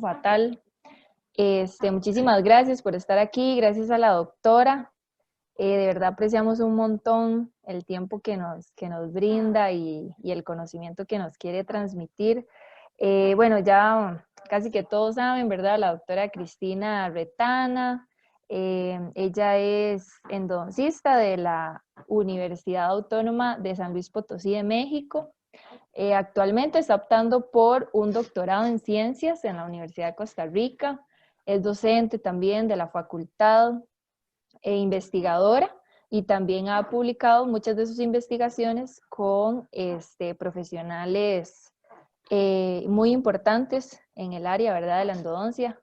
fatal. Muchísimas gracias por estar aquí, gracias a la doctora. De verdad apreciamos un montón el tiempo que nos brinda y el conocimiento que nos quiere transmitir. Bueno, ya casi que todos saben, ¿verdad? La doctora Cristina Retana, ella es endodoncista de la Universidad Autónoma de San Luis Potosí de México. Actualmente está optando por un doctorado en ciencias en la Universidad de Costa Rica. Es docente también de la facultad e investigadora, y también ha publicado muchas de sus investigaciones con profesionales muy importantes en el área, ¿verdad?, de la endodoncia.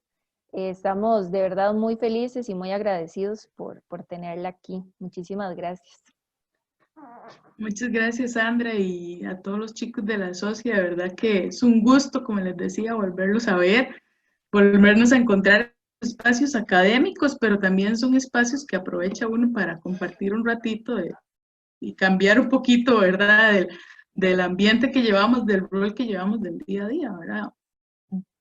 Estamos de verdad muy felices y muy agradecidos por tenerla aquí. Muchísimas gracias. Muchas gracias, Sandra, y a todos los chicos de la SOCI. De verdad que es un gusto, como les decía, volverlos a ver, volvernos a encontrar espacios académicos, pero también son espacios que aprovecha uno para compartir un ratito y cambiar un poquito, ¿verdad?, del ambiente que llevamos, del rol que llevamos del día a día, ¿verdad?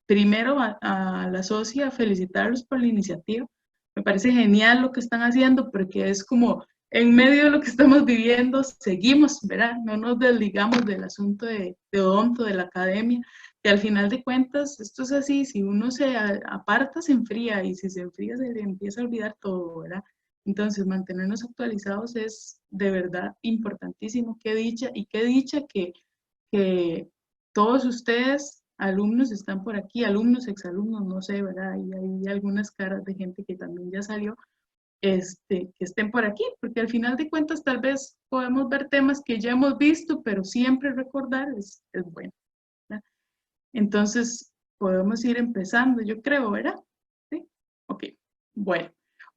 Primero a la SOCI a felicitarlos por la iniciativa. Me parece genial lo que están haciendo, porque es como en medio de lo que estamos viviendo, seguimos, ¿verdad? No nos desligamos del asunto de odonto, de la academia, que al final de cuentas, esto es así, si uno se aparta, se enfría, y si se enfría, se le empieza a olvidar todo, ¿verdad? Entonces, mantenernos actualizados es de verdad importantísimo. Qué dicha, y qué dicha que todos ustedes, alumnos, están por aquí, alumnos, exalumnos, no sé, ¿verdad? Y hay algunas caras de gente que también ya salió, que estén por aquí, porque al final de cuentas tal vez podemos ver temas que ya hemos visto, pero siempre recordar es bueno, ¿verdad? Entonces, podemos ir empezando, yo creo, ¿verdad? ¿Sí? Ok, bueno.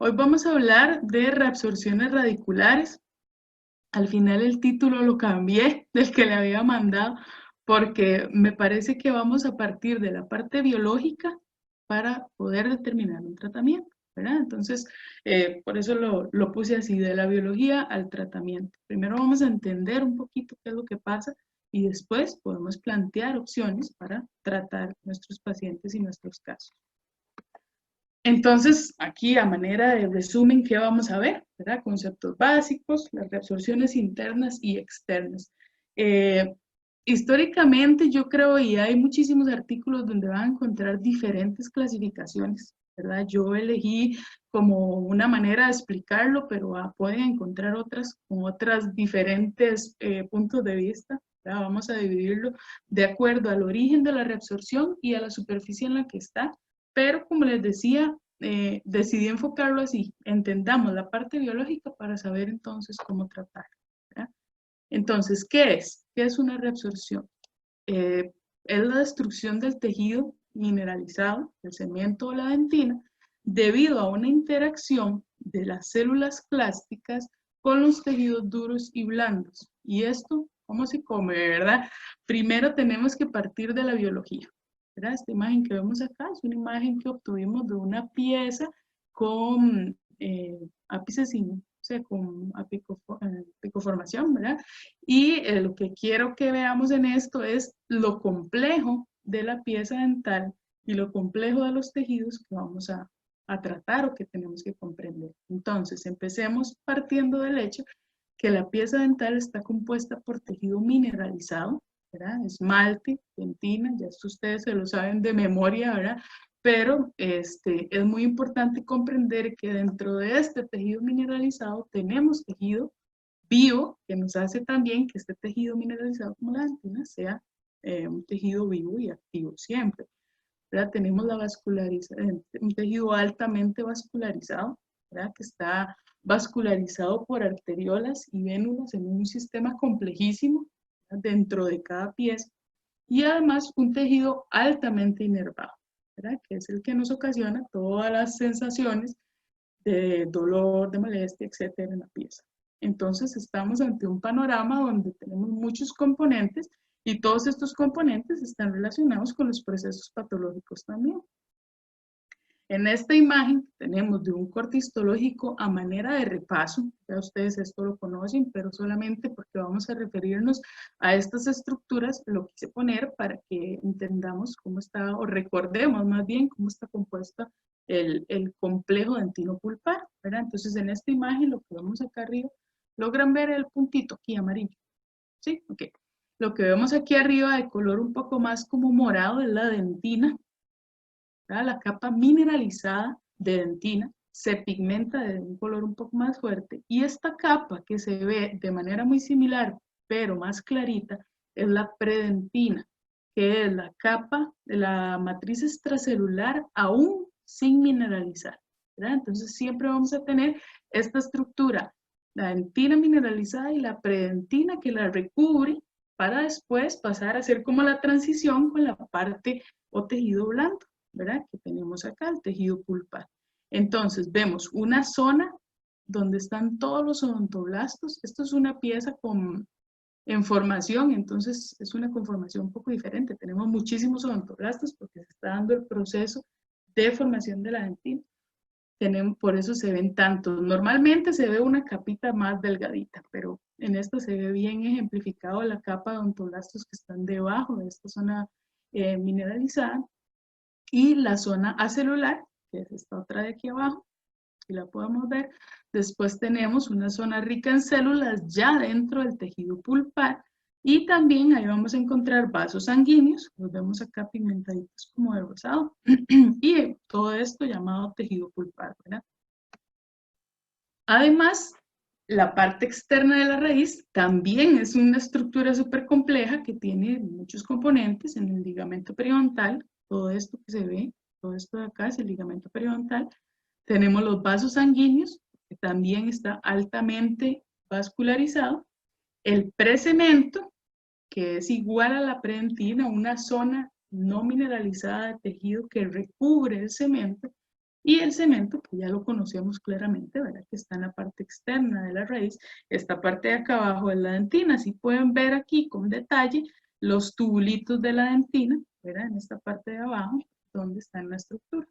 Hoy vamos a hablar de reabsorciones radiculares. Al final el título lo cambié del que le había mandado, porque me parece que vamos a partir de la parte biológica para poder determinar un tratamiento, ¿verdad? Entonces, por eso lo puse así, de la biología al tratamiento. Primero vamos a entender un poquito qué es lo que pasa, y después podemos plantear opciones para tratar nuestros pacientes y nuestros casos. Entonces, aquí a manera de resumen, ¿qué vamos a ver? ¿Verdad? Conceptos básicos, las reabsorciones internas y externas. Históricamente yo creo, y hay muchísimos artículos donde van a encontrar diferentes clasificaciones, ¿verdad? Yo elegí como una manera de explicarlo, pero pueden encontrar otras con otras diferentes puntos de vista, ¿verdad? Vamos a dividirlo de acuerdo al origen de la reabsorción y a la superficie en la que está. Pero como les decía, decidí enfocarlo así, entendamos la parte biológica para saber entonces cómo tratar, ¿verdad? Entonces, ¿qué es? ¿Qué es una reabsorción? Es la destrucción del tejido mineralizado, el cemento o la dentina, debido a una interacción de las células plásticas con los tejidos duros y blandos. Y esto, ¿cómo se come, verdad? Primero tenemos que partir de la biología, ¿verdad? Esta imagen que vemos acá es una imagen que obtuvimos de una pieza con ápices sin, o sea, con apicoformación, ¿verdad? Y lo que quiero que veamos en esto es lo complejo de la pieza dental y lo complejo de los tejidos que vamos a tratar o que tenemos que comprender. Entonces, empecemos partiendo del hecho que la pieza dental está compuesta por tejido mineralizado, ¿verdad? Esmalte, dentina, ya esto ustedes se lo saben de memoria, ¿verdad? Pero es muy importante comprender que dentro de este tejido mineralizado tenemos tejido vivo, que nos hace también que este tejido mineralizado como la dentina sea un tejido vivo y activo siempre, ¿verdad? Tenemos un tejido altamente vascularizado, ¿verdad? Que está vascularizado por arteriolas y vénulas en un sistema complejísimo, ¿verdad? Dentro de cada pieza, y además un tejido altamente inervado, ¿verdad? Que es el que nos ocasiona todas las sensaciones de dolor, de molestia, etcétera, en la pieza. Entonces estamos ante un panorama donde tenemos muchos componentes, y todos estos componentes están relacionados con los procesos patológicos también. En esta imagen tenemos de un corte histológico a manera de repaso, ya ustedes esto lo conocen, pero solamente porque vamos a referirnos a estas estructuras, lo quise poner para que entendamos cómo está, o recordemos más bien cómo está compuesta el complejo dentino-pulpar, ¿verdad? Entonces en esta imagen, lo que vemos acá arriba, logran ver el puntito aquí amarillo, ¿sí? Ok. Lo que vemos aquí arriba de color un poco más como morado es la dentina, ¿verdad? La capa mineralizada de dentina se pigmenta de un color un poco más fuerte y esta capa que se ve de manera muy similar pero más clarita es la predentina, que es la capa de la matriz extracelular aún sin mineralizar, ¿verdad? Entonces siempre vamos a tener esta estructura, la dentina mineralizada y la predentina que la recubre para después pasar a hacer como la transición con la parte o tejido blando, ¿verdad? Que tenemos acá, el tejido pulpar. Entonces, vemos una zona donde están todos los odontoblastos. Esto es una pieza en formación, entonces es una conformación un poco diferente. Tenemos muchísimos odontoblastos porque se está dando el proceso de formación de la dentina. Por eso se ven tantos. Normalmente se ve una capita más delgadita, pero en esta se ve bien ejemplificado la capa de odontoblastos que están debajo de esta zona mineralizada y la zona acelular, que es esta otra de aquí abajo, si la podemos ver. Después tenemos una zona rica en células ya dentro del tejido pulpar y también ahí vamos a encontrar vasos sanguíneos, los vemos acá pigmentaditos como de rosado, y todo esto llamado tejido pulpar, ¿verdad? Además, la parte externa de la raíz también es una estructura súper compleja que tiene muchos componentes en el ligamento periodontal. Todo esto que se ve, todo esto de acá es el ligamento periodontal. Tenemos los vasos sanguíneos, que también está altamente vascularizado. El precemento, que es igual a la predentina, una zona no mineralizada de tejido que recubre el cemento. Y el cemento, que ya lo conocemos claramente, ¿verdad? Que está en la parte externa de la raíz. Esta parte de acá abajo es la dentina. Si pueden ver aquí con detalle los tubulitos de la dentina, ¿verdad? En esta parte de abajo, donde está en la estructura.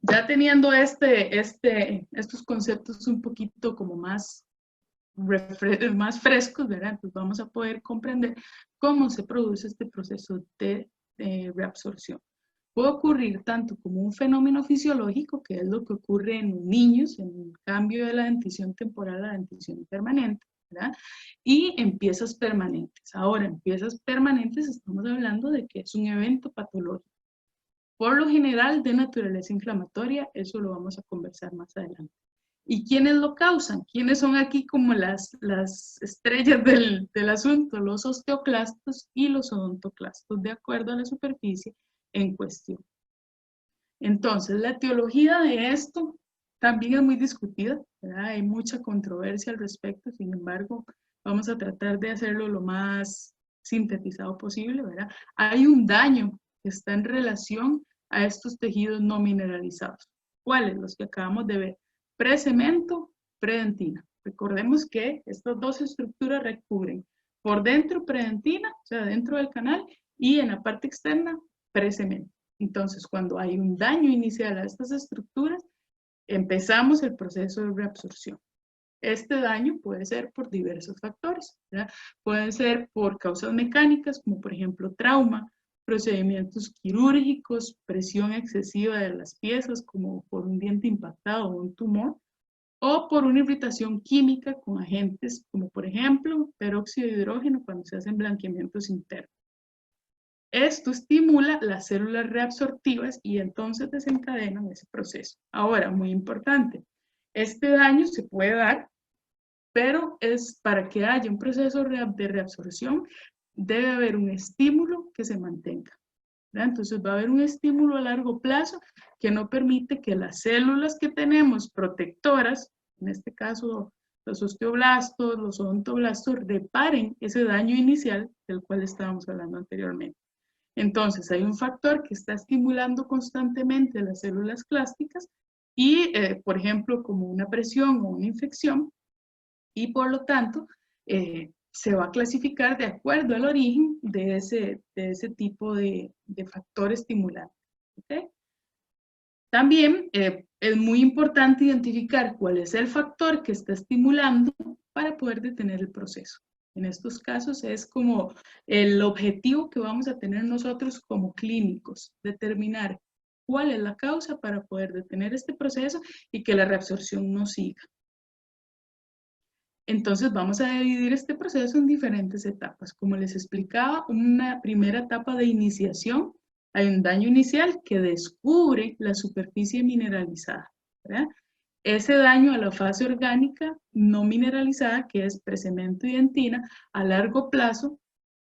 Ya teniendo estos conceptos un poquito como más frescos, ¿verdad? Entonces vamos a poder comprender cómo se produce este proceso de reabsorción. Puede ocurrir tanto como un fenómeno fisiológico, que es lo que ocurre en niños, en el cambio de la dentición temporal a la dentición permanente, ¿verdad? Y en piezas permanentes. Ahora, en piezas permanentes estamos hablando de que es un evento patológico. Por lo general, de naturaleza inflamatoria, eso lo vamos a conversar más adelante. ¿Y quiénes lo causan? ¿Quiénes son aquí como las estrellas del asunto? Los osteoclastos y los odontoclastos, de acuerdo a la superficie en cuestión. Entonces, la etiología de esto también es muy discutida, ¿verdad? Hay mucha controversia al respecto, sin embargo, vamos a tratar de hacerlo lo más sintetizado posible, ¿verdad? Hay un daño que está en relación a estos tejidos no mineralizados. ¿Cuáles? Los que acabamos de ver. Precemento, predentina. Recordemos que estas dos estructuras recubren por dentro predentina, o sea, dentro del canal, y en la parte externa, precemento. Entonces, cuando hay un daño inicial a estas estructuras, empezamos el proceso de reabsorción. Este daño puede ser por diversos factores, ¿verdad? Pueden ser por causas mecánicas, como por ejemplo trauma, procedimientos quirúrgicos, presión excesiva de las piezas, como por un diente impactado o un tumor, o por una irritación química con agentes como por ejemplo peróxido de hidrógeno cuando se hacen blanqueamientos internos. Esto estimula las células reabsortivas y entonces desencadenan ese proceso. Ahora, muy importante, este daño se puede dar, pero es para que haya un proceso de reabsorción, debe haber un estímulo que se mantenga, ¿verdad? Entonces va a haber un estímulo a largo plazo que no permite que las células que tenemos protectoras, en este caso los osteoblastos, los odontoblastos, reparen ese daño inicial del cual estábamos hablando anteriormente. Entonces, hay un factor que está estimulando constantemente las células clásticas y, por ejemplo, como una presión o una infección, y por lo tanto, se va a clasificar de acuerdo al origen de ese tipo de factor estimulante. ¿Okay? También es muy importante identificar cuál es el factor que está estimulando para poder detener el proceso. En estos casos es como el objetivo que vamos a tener nosotros como clínicos, determinar cuál es la causa para poder detener este proceso y que la reabsorción no siga. Entonces vamos a dividir este proceso en diferentes etapas. Como les explicaba, una primera etapa de iniciación, hay un daño inicial que descubre la superficie mineralizada, ¿verdad? Ese daño a la fase orgánica no mineralizada, que es precemento y dentina, a largo plazo,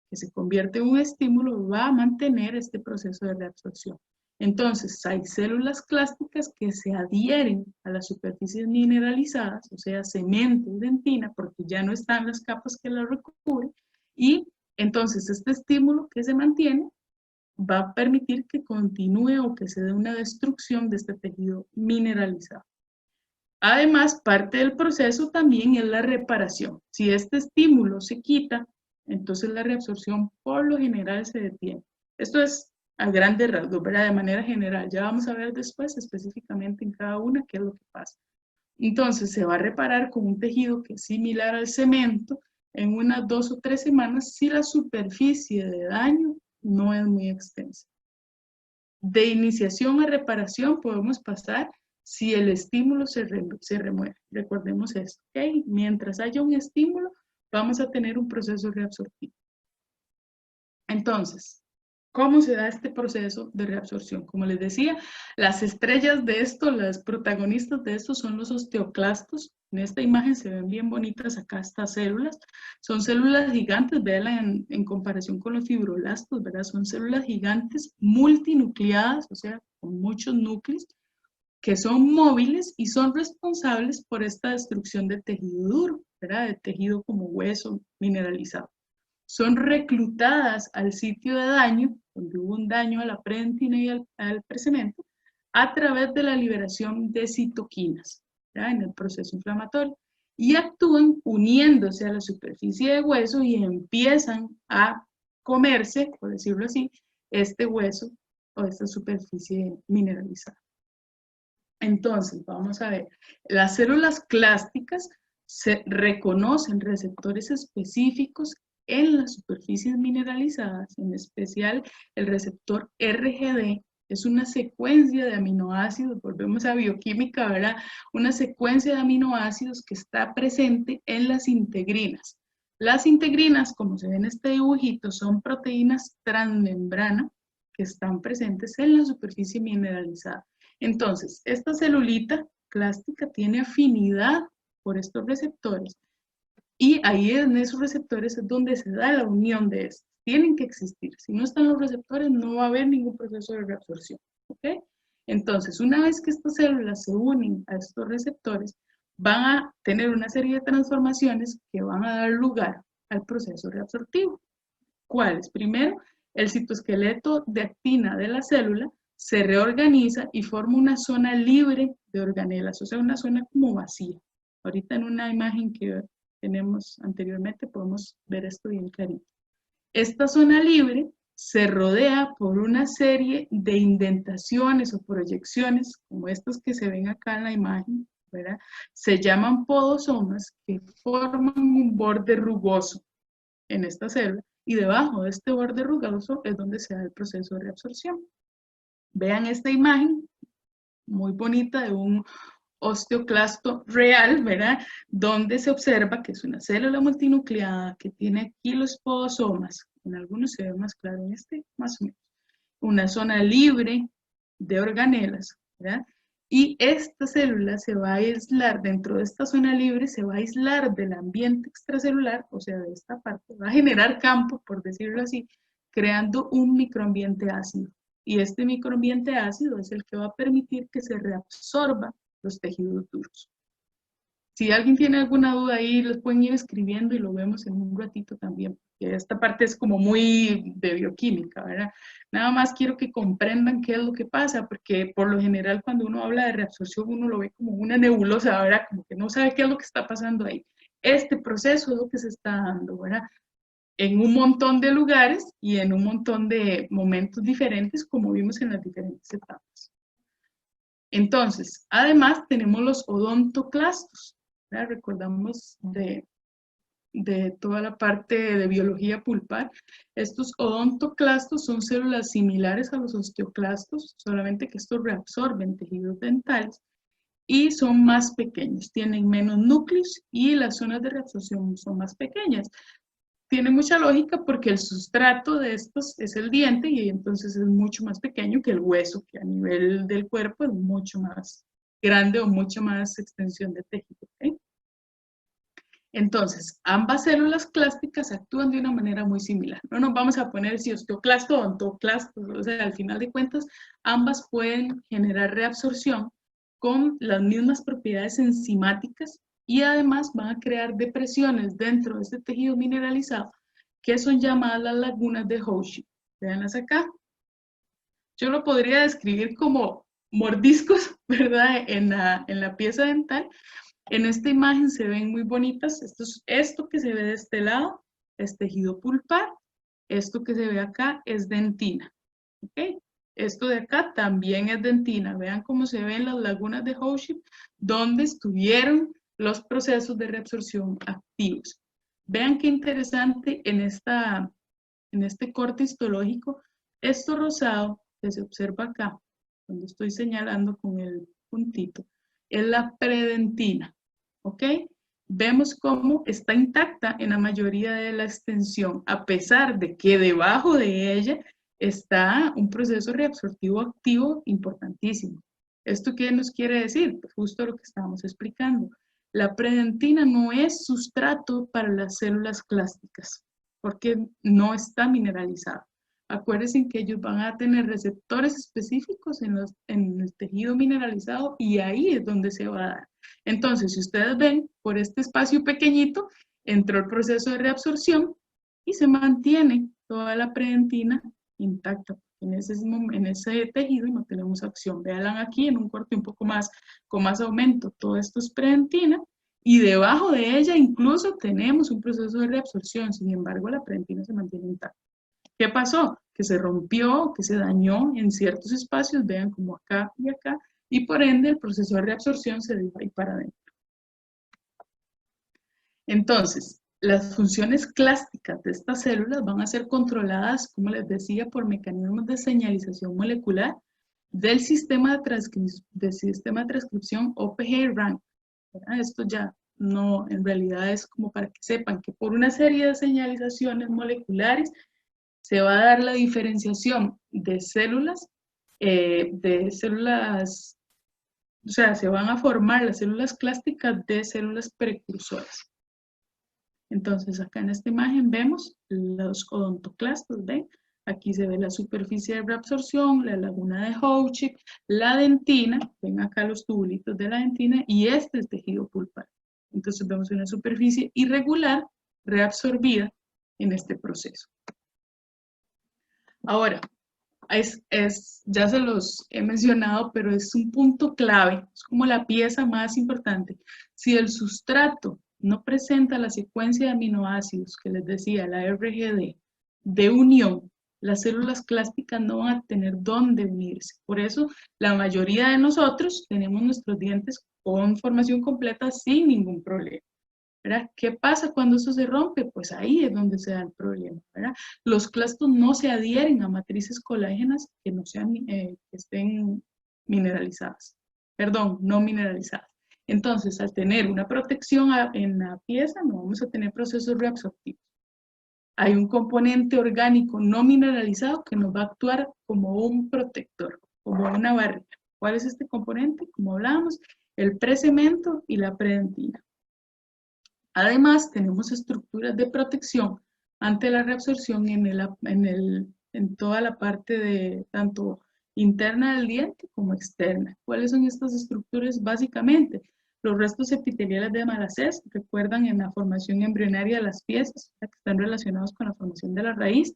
que se convierte en un estímulo, va a mantener este proceso de reabsorción. Entonces, hay células clásticas que se adhieren a las superficies mineralizadas, o sea, cemento y dentina, porque ya no están las capas que la recubren, y entonces este estímulo que se mantiene va a permitir que continúe o que se dé una destrucción de este tejido mineralizado. Además, parte del proceso también es la reparación. Si este estímulo se quita, entonces la reabsorción por lo general se detiene. Esto es a grandes rasgos, ¿verdad? De manera general. Ya vamos a ver después específicamente en cada una qué es lo que pasa. Entonces se va a reparar con un tejido que es similar al cemento en unas 2 o 3 semanas si la superficie de daño no es muy extensa. De iniciación a reparación podemos pasar si el estímulo se remueve. Recordemos esto, ¿ok? Mientras haya un estímulo, vamos a tener un proceso reabsortivo. Entonces, ¿cómo se da este proceso de reabsorción? Como les decía, las estrellas de esto, las protagonistas de esto son los osteoclastos. En esta imagen se ven bien bonitas acá estas células. Son células gigantes, véanla en comparación con los fibroblastos, ¿verdad? Son células gigantes multinucleadas, o sea, con muchos núcleos, que son móviles y son responsables por esta destrucción de tejido duro, ¿verdad? De tejido como hueso mineralizado. Son reclutadas al sitio de daño, donde hubo un daño a la predentina y al precemento, a través de la liberación de citoquinas, ¿ya? En el proceso inflamatorio, y actúan uniéndose a la superficie de hueso y empiezan a comerse, por decirlo así, este hueso o esta superficie mineralizada. Entonces, vamos a ver, las células clásticas se reconocen receptores específicos en las superficies mineralizadas, en especial el receptor RGD, es una secuencia de aminoácidos, volvemos a bioquímica, ¿verdad? Una secuencia de aminoácidos que está presente en las integrinas. Las integrinas, como se ve en este dibujito, son proteínas transmembrana que están presentes en la superficie mineralizada. Entonces, esta celulita clástica tiene afinidad por estos receptores y ahí en esos receptores es donde se da la unión de estos. Tienen que existir. Si no están los receptores, no va a haber ningún proceso de reabsorción. ¿Ok? Entonces, una vez que estas células se unen a estos receptores, van a tener una serie de transformaciones que van a dar lugar al proceso reabsortivo. ¿Cuáles? Primero, el citoesqueleto de actina de la célula se reorganiza y forma una zona libre de organelas, o sea, una zona como vacía. Ahorita en una imagen que tenemos anteriormente podemos ver esto bien clarito. Esta zona libre se rodea por una serie de indentaciones o proyecciones, como estos que se ven acá en la imagen, ¿verdad? Se llaman podosomas, que forman un borde rugoso en esta célula, y debajo de este borde rugoso es donde se da el proceso de reabsorción. Vean esta imagen muy bonita de un osteoclasto real, ¿verdad? Donde se observa que es una célula multinucleada que tiene aquí los podosomas. En algunos se ve más claro, en este más o menos. Una zona libre de organelas, ¿verdad? Y esta célula se va a aislar, dentro de esta zona libre, se va a aislar del ambiente extracelular, o sea, de esta parte, va a generar campo, por decirlo así, creando un microambiente ácido. Y este microambiente ácido es el que va a permitir que se reabsorba los tejidos duros. Si alguien tiene alguna duda ahí, los pueden ir escribiendo y lo vemos en un ratito también, porque esta parte es como muy de bioquímica, ¿verdad? Nada más quiero que comprendan qué es lo que pasa, porque por lo general cuando uno habla de reabsorción uno lo ve como una nebulosa, ¿verdad? Como que no sabe qué es lo que está pasando ahí. Este proceso es lo que se está dando, ¿verdad? En un montón de lugares y en un montón de momentos diferentes, como vimos en las diferentes etapas. Entonces, además tenemos los odontoclastos, ¿verdad? Recordamos de toda la parte de biología pulpar. Estos odontoclastos son células similares a los osteoclastos, solamente que estos reabsorben tejidos dentales y son más pequeños, tienen menos núcleos y las zonas de reabsorción son más pequeñas. Tiene mucha lógica porque el sustrato de estos es el diente y entonces es mucho más pequeño que el hueso, que a nivel del cuerpo es mucho más grande o mucha más extensión de tejido. ¿Okay? Entonces, ambas células clásticas actúan de una manera muy similar. No nos vamos a poner si osteoclasto o ontoclasto, o sea, al final de cuentas, ambas pueden generar reabsorción con las mismas propiedades enzimáticas y además van a crear depresiones dentro de este tejido mineralizado que son llamadas las lagunas de Hooship. Veanlas acá. Yo lo podría describir como mordiscos, ¿verdad? En la pieza dental. En esta imagen se ven muy bonitas. Esto que se ve de este lado es tejido pulpar. Esto que se ve acá es dentina. ¿Okay? Esto de acá también es dentina. Vean cómo se ven las lagunas de Hooship, donde estuvieron los procesos de reabsorción activos. Vean qué interesante en este corte histológico, esto rosado que se observa acá, cuando estoy señalando con el puntito, es la predentina. ¿Ok? Vemos cómo está intacta en la mayoría de la extensión, a pesar de que debajo de ella está un proceso reabsortivo activo importantísimo. ¿Esto qué nos quiere decir? Pues justo lo que estábamos explicando. La predentina no es sustrato para las células clásticas, porque no está mineralizada. Acuérdense que ellos van a tener receptores específicos en el tejido mineralizado y ahí es donde se va a dar. Entonces, si ustedes ven, por este espacio pequeñito, entró el proceso de reabsorción y se mantiene toda la predentina intacta. En ese tejido no tenemos acción. Vean aquí en un corte un poco más, con más aumento. Todo esto es predentina y debajo de ella incluso tenemos un proceso de reabsorción. Sin embargo, la predentina se mantiene intacta. ¿Qué pasó? Que se rompió, que se dañó en ciertos espacios, vean como acá y acá, y por ende el proceso de reabsorción se dio ahí para adentro. Entonces, las funciones clásticas de estas células van a ser controladas, como les decía, por mecanismos de señalización molecular del sistema de transcripción OPG-RANK. Esto ya no, en realidad es como para que sepan que por una serie de señalizaciones moleculares se va a dar la diferenciación de células, o sea, se van a formar las células clásticas de células precursoras. Entonces, acá en esta imagen vemos los odontoclastos, ¿ven? Aquí se ve la superficie de reabsorción, la laguna de Hooship, la dentina, ven acá los tubulitos de la dentina, y este es el tejido pulpar. Entonces vemos una superficie irregular reabsorbida en este proceso. Ahora, ya se los he mencionado, pero es un punto clave, es como la pieza más importante. Si el sustrato no presenta la secuencia de aminoácidos que les decía, la RGD, de unión, las células clásticas no van a tener dónde unirse. Por eso, la mayoría de nosotros tenemos nuestros dientes con formación completa sin ningún problema. ¿Verdad? ¿Qué pasa cuando eso se rompe? Pues ahí es donde se da el problema, ¿verdad? Los clastos no se adhieren a matrices colágenas que no sean, que estén mineralizadas. Perdón, no mineralizadas. Entonces, al tener una protección en la pieza, no vamos a tener procesos reabsortivos. Hay un componente orgánico no mineralizado que nos va a actuar como un protector, como una barrera. ¿Cuál es este componente? Como hablábamos, el precemento y la predentina. Además, tenemos estructuras de protección ante la reabsorción en toda la parte de tanto interna del diente como externa. ¿Cuáles son estas estructuras? Básicamente, los restos epiteliales de Malassez, recuerdan en la formación embrionaria de las piezas, que están relacionados con la formación de la raíz,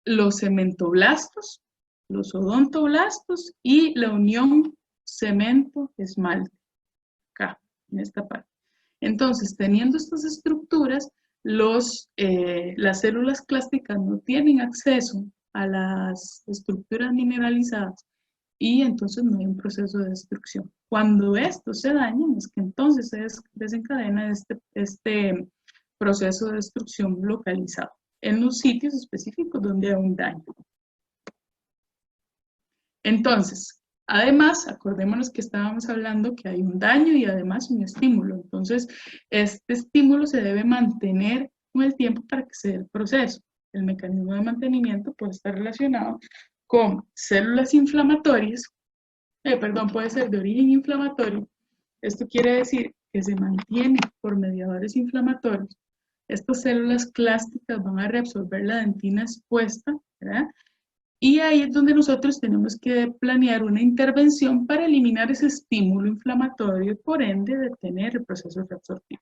los cementoblastos, los odontoblastos y la unión cemento-esmalte, acá, en esta parte. Entonces, teniendo estas estructuras, las células clásticas no tienen acceso a las estructuras mineralizadas y entonces no hay un proceso de destrucción. Cuando estos se dañan es que entonces se desencadena este proceso de destrucción localizado en los sitios específicos donde hay un daño. Entonces, además, acordémonos que estábamos hablando que hay un daño y además un estímulo. Entonces, este estímulo se debe mantener con el tiempo para que se dé el proceso. El mecanismo de mantenimiento puede estar relacionado con células inflamatorias, puede ser de origen inflamatorio. Esto quiere decir que se mantiene por mediadores inflamatorios. Estas células clásticas van a reabsorber la dentina expuesta, ¿verdad? Y ahí es donde nosotros tenemos que planear una intervención para eliminar ese estímulo inflamatorio y por ende detener el proceso reabsortivo.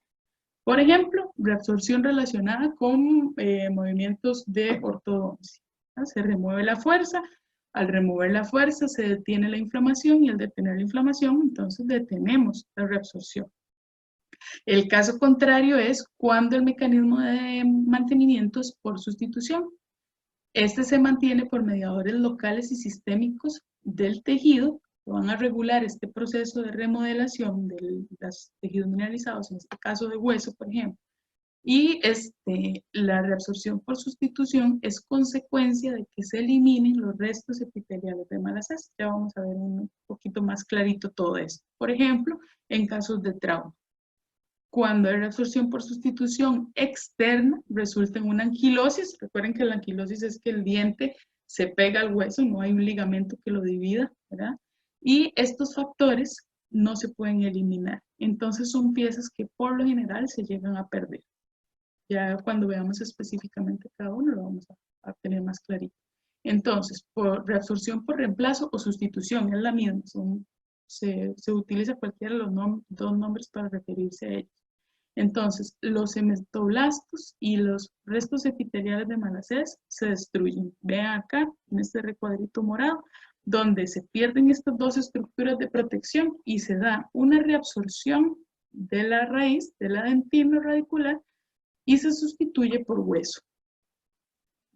Por ejemplo, reabsorción relacionada con movimientos de ortodoncia. Se remueve la fuerza, al remover la fuerza se detiene la inflamación y al detener la inflamación, entonces detenemos la reabsorción. El caso contrario es cuando el mecanismo de mantenimiento es por sustitución. Este se mantiene por mediadores locales y sistémicos del tejido que van a regular este proceso de remodelación de los tejidos mineralizados, en este caso de hueso, por ejemplo. Y la reabsorción por sustitución es consecuencia de que se eliminen los restos epiteliales de malas heces. Ya vamos a ver un poquito más clarito todo esto. Por ejemplo, en casos de trauma. Cuando hay reabsorción por sustitución externa, resulta en una anquilosis. Recuerden que la anquilosis es que el diente se pega al hueso, no hay un ligamento que lo divida, ¿verdad? Y estos factores no se pueden eliminar. Entonces son piezas que por lo general se llegan a perder. Ya cuando veamos específicamente cada uno lo vamos a tener más clarito. Entonces, por reabsorción por reemplazo o sustitución, es la misma. Se utiliza cualquiera de los dos nombres para referirse a ellos. Entonces, los hematoblastos y los restos epiteliales de malas heces se destruyen. Vean acá, en este recuadrito morado, donde se pierden estas dos estructuras de protección y se da una reabsorción de la raíz, de la dentina radicular, y se sustituye por hueso.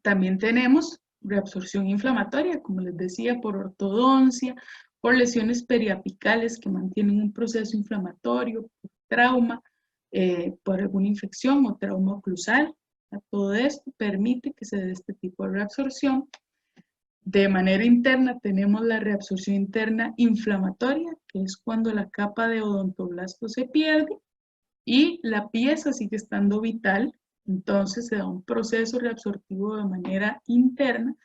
También tenemos reabsorción inflamatoria, como les decía, por ortodoncia, por lesiones periapicales que mantienen un proceso inflamatorio, por trauma, por alguna infección o trauma oclusal. Todo esto permite que se dé este tipo de reabsorción. De manera interna tenemos la reabsorción interna inflamatoria, que es cuando la capa de odontoblasto se pierde y la pieza sigue estando vital, entonces se da un proceso reabsortivo de manera interna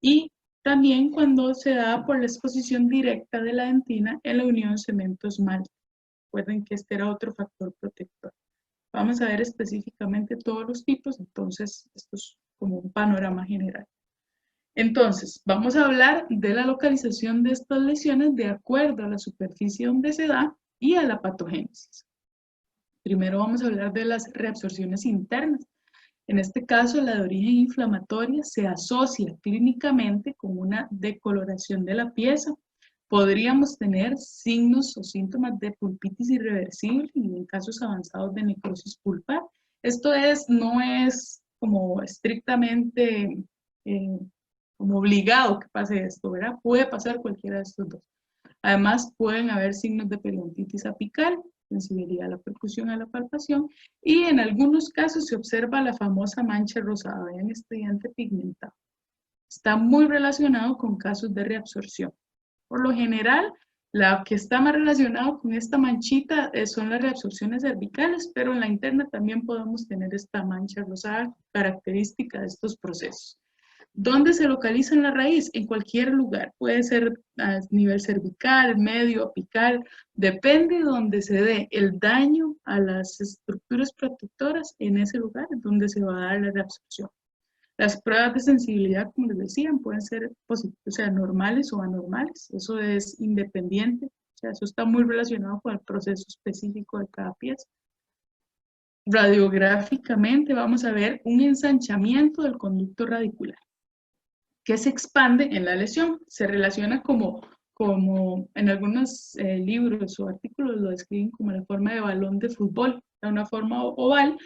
y también cuando se da por la exposición directa de la dentina en la unión cemento-esmalte. Recuerden que este era otro factor protector. Vamos a ver específicamente todos los tipos, entonces esto es como un panorama general. Entonces, vamos a hablar de la localización de estas lesiones de acuerdo a la superficie donde se da y a la patogénesis. Primero vamos a hablar de las reabsorciones internas. En este caso, la de origen inflamatoria se asocia clínicamente con una decoloración de la pieza. Podríamos tener signos o síntomas de pulpitis irreversible y en casos avanzados de necrosis pulpar. Esto no es como estrictamente como obligado que pase esto, ¿verdad? Puede pasar cualquiera de estos dos. Además, pueden haber signos de periodontitis apical, sensibilidad a la percusión, a la palpación, y en algunos casos se observa la famosa mancha rosada, vean este diente pigmentado. Está muy relacionado con casos de reabsorción. Por lo general, la que está más relacionado con esta manchita son las reabsorciones cervicales, pero en la interna también podemos tener esta mancha rosada característica de estos procesos. ¿Dónde se localiza en la raíz? En cualquier lugar. Puede ser a nivel cervical, medio, apical. Depende de donde se dé el daño a las estructuras protectoras, en ese lugar es donde se va a dar la reabsorción. Las pruebas de sensibilidad, como les decía, pueden ser normales o anormales. Eso es independiente. Eso está muy relacionado con el proceso específico de cada pieza. Radiográficamente vamos a ver un ensanchamiento del conducto radicular que se expande en la lesión. Se relaciona como en algunos libros o artículos lo describen como la forma de balón de fútbol, una forma oval,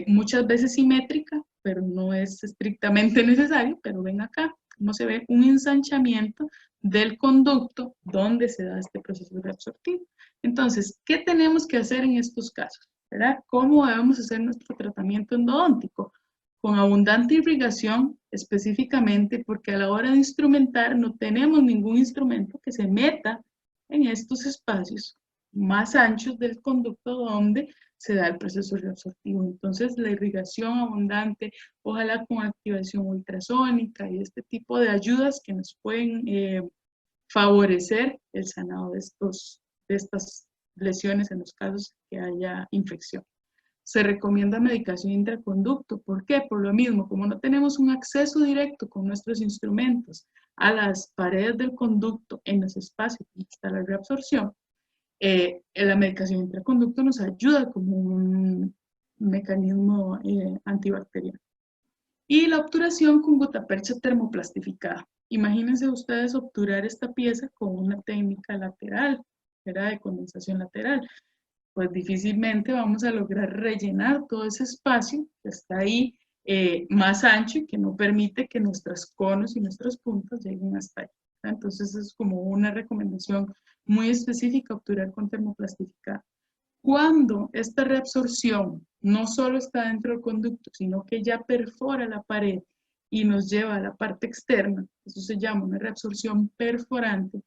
muchas veces simétrica, pero no es estrictamente necesario, pero ven acá cómo se ve un ensanchamiento del conducto donde se da este proceso reabsortivo. Entonces, ¿qué tenemos que hacer en estos casos? ¿Verdad? ¿Cómo debemos hacer nuestro tratamiento endodóntico? Con abundante irrigación, específicamente porque a la hora de instrumentar no tenemos ningún instrumento que se meta en estos espacios más anchos del conducto donde se da el proceso reabsortivo. Entonces, la irrigación abundante, ojalá con activación ultrasónica y este tipo de ayudas que nos pueden favorecer el sanado de estas lesiones en los casos que haya infección. Se recomienda medicación intraconducto. ¿Por qué? Por lo mismo, como no tenemos un acceso directo con nuestros instrumentos a las paredes del conducto en los espacios donde está la reabsorción, la medicación intraconducto nos ayuda como un mecanismo antibacteriano. Y la obturación con gutapercha termoplastificada. Imagínense ustedes obturar esta pieza con una técnica lateral, ¿verdad? De condensación lateral. Pues difícilmente vamos a lograr rellenar todo ese espacio que está ahí más ancho y que no permite que nuestros conos y nuestras puntas lleguen hasta ahí. Entonces es como una recomendación muy específica obturar con termoplastificada. Cuando esta reabsorción no solo está dentro del conducto, sino que ya perfora la pared y nos lleva a la parte externa, eso se llama una reabsorción perforante.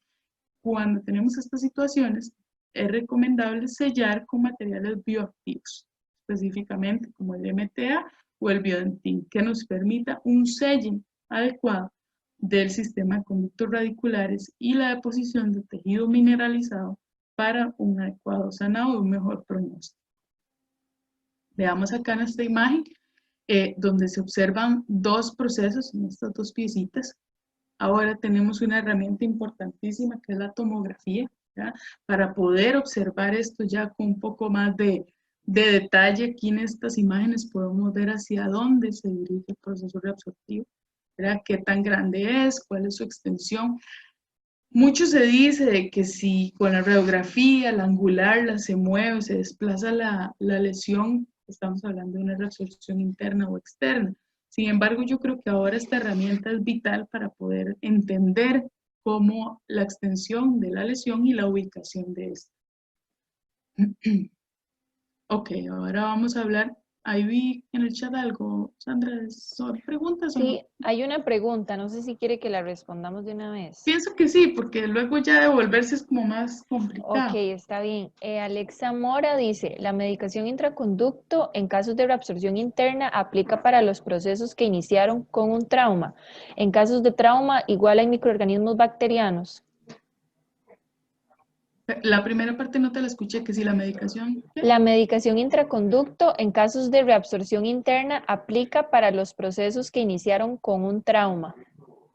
Cuando tenemos estas situaciones, es recomendable sellar con materiales bioactivos, específicamente como el MTA o el biodentín, que nos permita un sello adecuado del sistema de conductos radiculares y la deposición de tejido mineralizado para un adecuado sanado y un mejor pronóstico. Veamos acá en esta imagen donde se observan dos procesos en estas dos piecitas. Ahora tenemos una herramienta importantísima que es la tomografía, ¿ya? Para poder observar esto ya con un poco más de detalle. Aquí en estas imágenes podemos ver hacia dónde se dirige el proceso reabsortivo, ¿verdad? Qué tan grande es, cuál es su extensión. Mucho se dice de que si con la radiografía, la angular, se mueve, se desplaza la lesión, estamos hablando de una reabsorción interna o externa. Sin embargo, yo creo que ahora esta herramienta es vital para poder entender cómo la extensión de la lesión y la ubicación de esta. Ok, ahora vamos a hablar. Ahí vi en el chat algo, Sandra, ¿son preguntas o no? Sí, hay una pregunta, no sé si quiere que la respondamos de una vez. Pienso que sí, porque luego ya devolverse es como más complicado. Ok, está bien. Alexa Mora dice, la medicación intraconducto en casos de reabsorción interna aplica para los procesos que iniciaron con un trauma. En casos de trauma, igual hay microorganismos bacterianos. La primera parte no te la escuché, que si la medicación... ¿qué? La medicación intraconducto en casos de reabsorción interna aplica para los procesos que iniciaron con un trauma.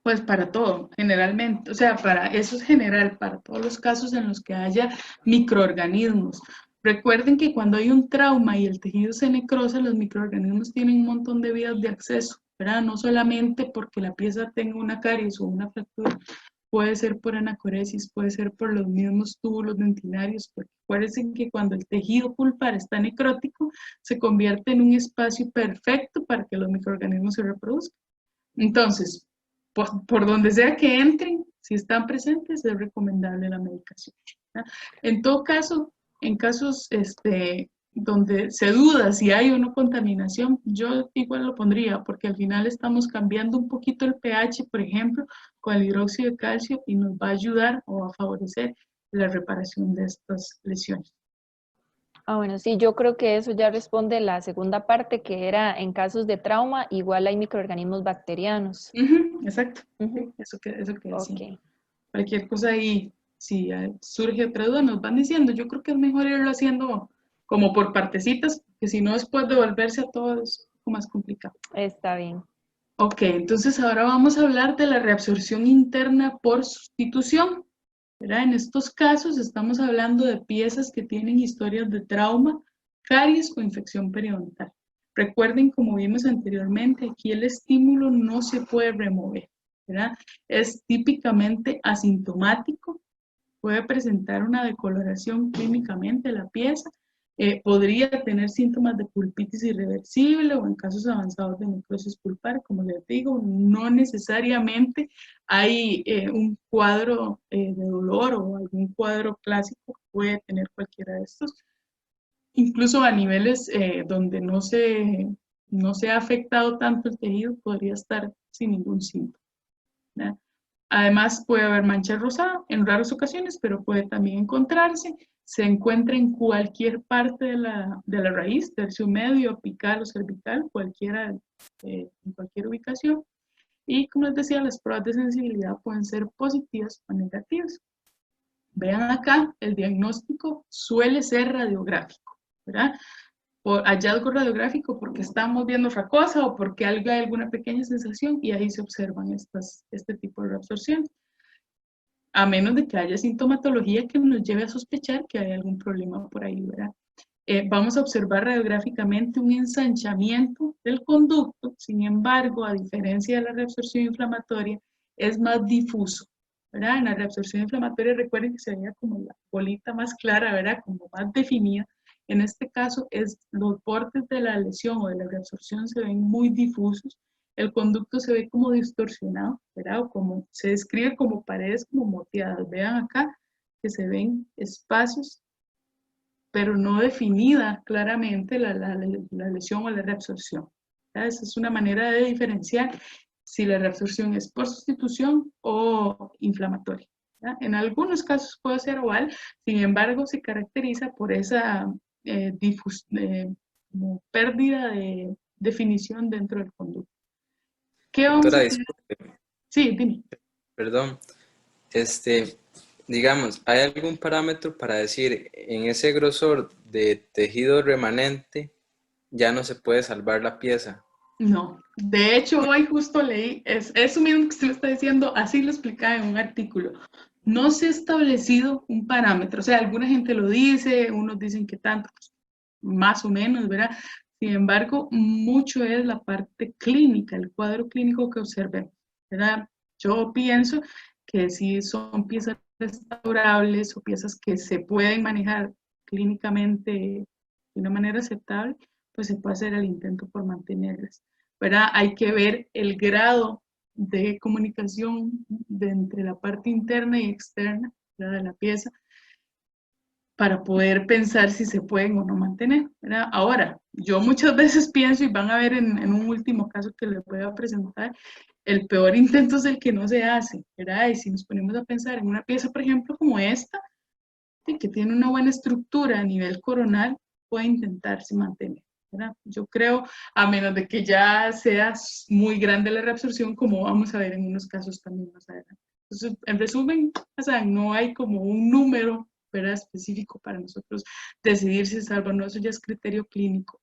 Pues para todo, generalmente, o sea, para eso es general, para todos los casos en los que haya microorganismos. Recuerden que cuando hay un trauma y el tejido se necrosa, los microorganismos tienen un montón de vías de acceso, ¿verdad? No solamente porque la pieza tenga una caries o una fractura, puede ser por anacoresis, puede ser por los mismos túbulos dentinarios, porque acuérdense que cuando el tejido pulpar está necrótico, se convierte en un espacio perfecto para que los microorganismos se reproduzcan. Entonces, por donde sea que entren, si están presentes, es recomendable la medicación, ¿verdad? En todo caso, en casos donde se duda si hay o no contaminación, yo igual lo pondría, porque al final estamos cambiando un poquito el pH, por ejemplo, con el hidróxido de calcio y nos va a ayudar o a favorecer la reparación de estas lesiones. Ah, bueno, sí, yo creo que eso ya responde la segunda parte, que era en casos de trauma, igual hay microorganismos bacterianos. Exacto, Ujú. eso que decía. Ok. Cualquier cosa ahí, si surge otra duda, nos van diciendo. Yo creo que es mejor irlo haciendo como por partecitas, que si no después de volverse a todo es un poco más complicado. Está bien. Ok, entonces ahora vamos a hablar de la reabsorción interna por sustitución, ¿verdad? En estos casos estamos hablando de piezas que tienen historias de trauma, caries o infección periodontal. Recuerden, como vimos anteriormente, aquí el estímulo no se puede remover, ¿verdad? Es típicamente asintomático, puede presentar una decoloración clínicamente la pieza, Podría tener síntomas de pulpitis irreversible o en casos avanzados de necrosis pulpar, como les digo, no necesariamente hay un cuadro de dolor o algún cuadro clásico, puede tener cualquiera de estos, incluso a niveles donde no se ha afectado tanto el tejido, podría estar sin ningún síntoma, ¿verdad? Además puede haber mancha rosada en raras ocasiones, pero puede también encontrarse. Se encuentra en cualquier parte de la raíz, tercio medio, apical o cervical, cualquiera, en cualquier ubicación. Y como les decía, las pruebas de sensibilidad pueden ser positivas o negativas. Vean acá, el diagnóstico suele ser radiográfico, ¿verdad? Por hallazgo radiográfico porque estamos viendo otra cosa o porque hay alguna pequeña sensación y ahí se observan este tipo de reabsorción. A menos de que haya sintomatología que nos lleve a sospechar que hay algún problema por ahí, ¿verdad? Vamos a observar radiográficamente un ensanchamiento del conducto, sin embargo, a diferencia de la reabsorción inflamatoria, es más difuso, ¿verdad? En la reabsorción inflamatoria, recuerden que se veía como la bolita más clara, ¿verdad? Como más definida. En este caso, los bordes de la lesión o de la reabsorción se ven muy difusos, el conducto se ve como distorsionado, ¿verdad? O como se describe como paredes como moteadas. Vean acá que se ven espacios, pero no definida claramente la lesión o la reabsorción. ¿Verdad? Esa es una manera de diferenciar si la reabsorción es por sustitución o inflamatoria, ¿verdad? En algunos casos puede ser oval, sin embargo se caracteriza por esa como pérdida de definición dentro del conducto. ¿Qué vamos Doctora, a tener? disculpe, Sí, dime. perdón. Este, digamos, ¿hay algún parámetro para decir en ese grosor de tejido remanente ya no se puede salvar la pieza? No, de hecho hoy justo leí, es eso mismo que usted lo está diciendo, así lo explicaba en un artículo. No se ha establecido un parámetro, o sea, alguna gente lo dice, unos dicen que tanto, pues, más o menos, ¿verdad? Sin embargo, mucho es la parte clínica, el cuadro clínico que observemos, ¿verdad? Yo pienso que si son piezas restaurables o piezas que se pueden manejar clínicamente de una manera aceptable, pues se puede hacer el intento por mantenerlas, ¿verdad? Hay que ver el grado de comunicación entre la parte interna y externa, ¿verdad? De la pieza para poder pensar si se pueden o no mantener, ¿verdad? Ahora, yo muchas veces pienso, y van a ver en un último caso que les voy a presentar, el peor intento es el que no se hace, ¿verdad? Y si nos ponemos a pensar en una pieza, por ejemplo, como esta, que tiene una buena estructura a nivel coronal, puede intentarse mantener, ¿verdad? Yo creo, a menos de que ya sea muy grande la reabsorción, como vamos a ver en unos casos también más adelante. Entonces, en resumen, o sea, no hay como un número, ¿verdad?, específico para nosotros decidir si es salvo o no, eso ya es criterio clínico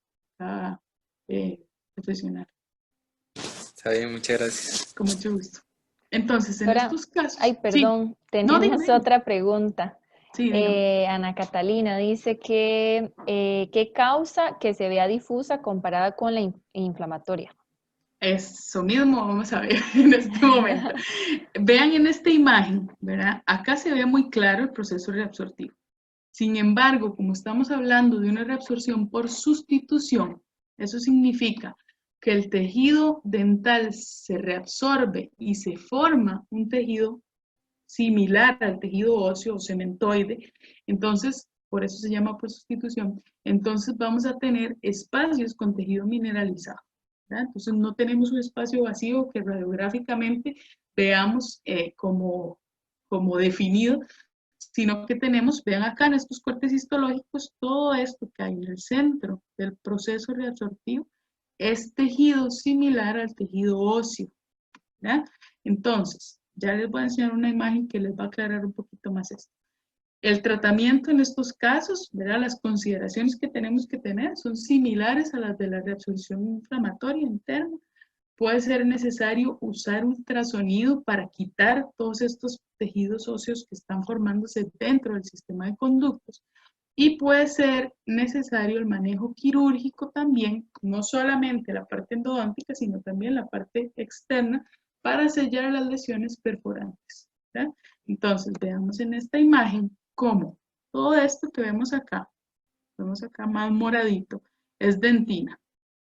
profesional. Está bien, muchas gracias. Con mucho gusto. Entonces, en Ahora, estos casos, ay, sí, perdón, no, dígame, tenemos dígame. otra pregunta. Sí, dígame. Ana Catalina dice que ¿qué causa que se vea difusa comparada con la inflamatoria? Eso mismo vamos a ver en este momento. Vean en esta imagen, ¿verdad? Acá se ve muy claro el proceso reabsortivo. Sin embargo, como estamos hablando de una reabsorción por sustitución, eso significa que el tejido dental se reabsorbe y se forma un tejido similar al tejido óseo o cementoide. Entonces, por eso se llama por sustitución. Entonces vamos a tener espacios con tejido mineralizado, ¿verdad? Entonces no tenemos un espacio vacío que radiográficamente veamos como definido, sino que tenemos, vean acá en estos cortes histológicos, todo esto que hay en el centro del proceso reabsortivo es tejido similar al tejido óseo, ¿verdad? Entonces, ya les voy a enseñar una imagen que les va a aclarar un poquito más esto. El tratamiento en estos casos, ¿verdad? Las consideraciones que tenemos que tener son similares a las de la reabsorción inflamatoria interna. Puede ser necesario usar ultrasonido para quitar todos estos tejidos óseos que están formándose dentro del sistema de conductos. Y puede ser necesario el manejo quirúrgico también, no solamente la parte endodóntica, sino también la parte externa para sellar las lesiones perforantes, ¿verdad? Entonces, veamos en esta imagen cómo todo esto que vemos acá, vemos acá más moradito, es dentina.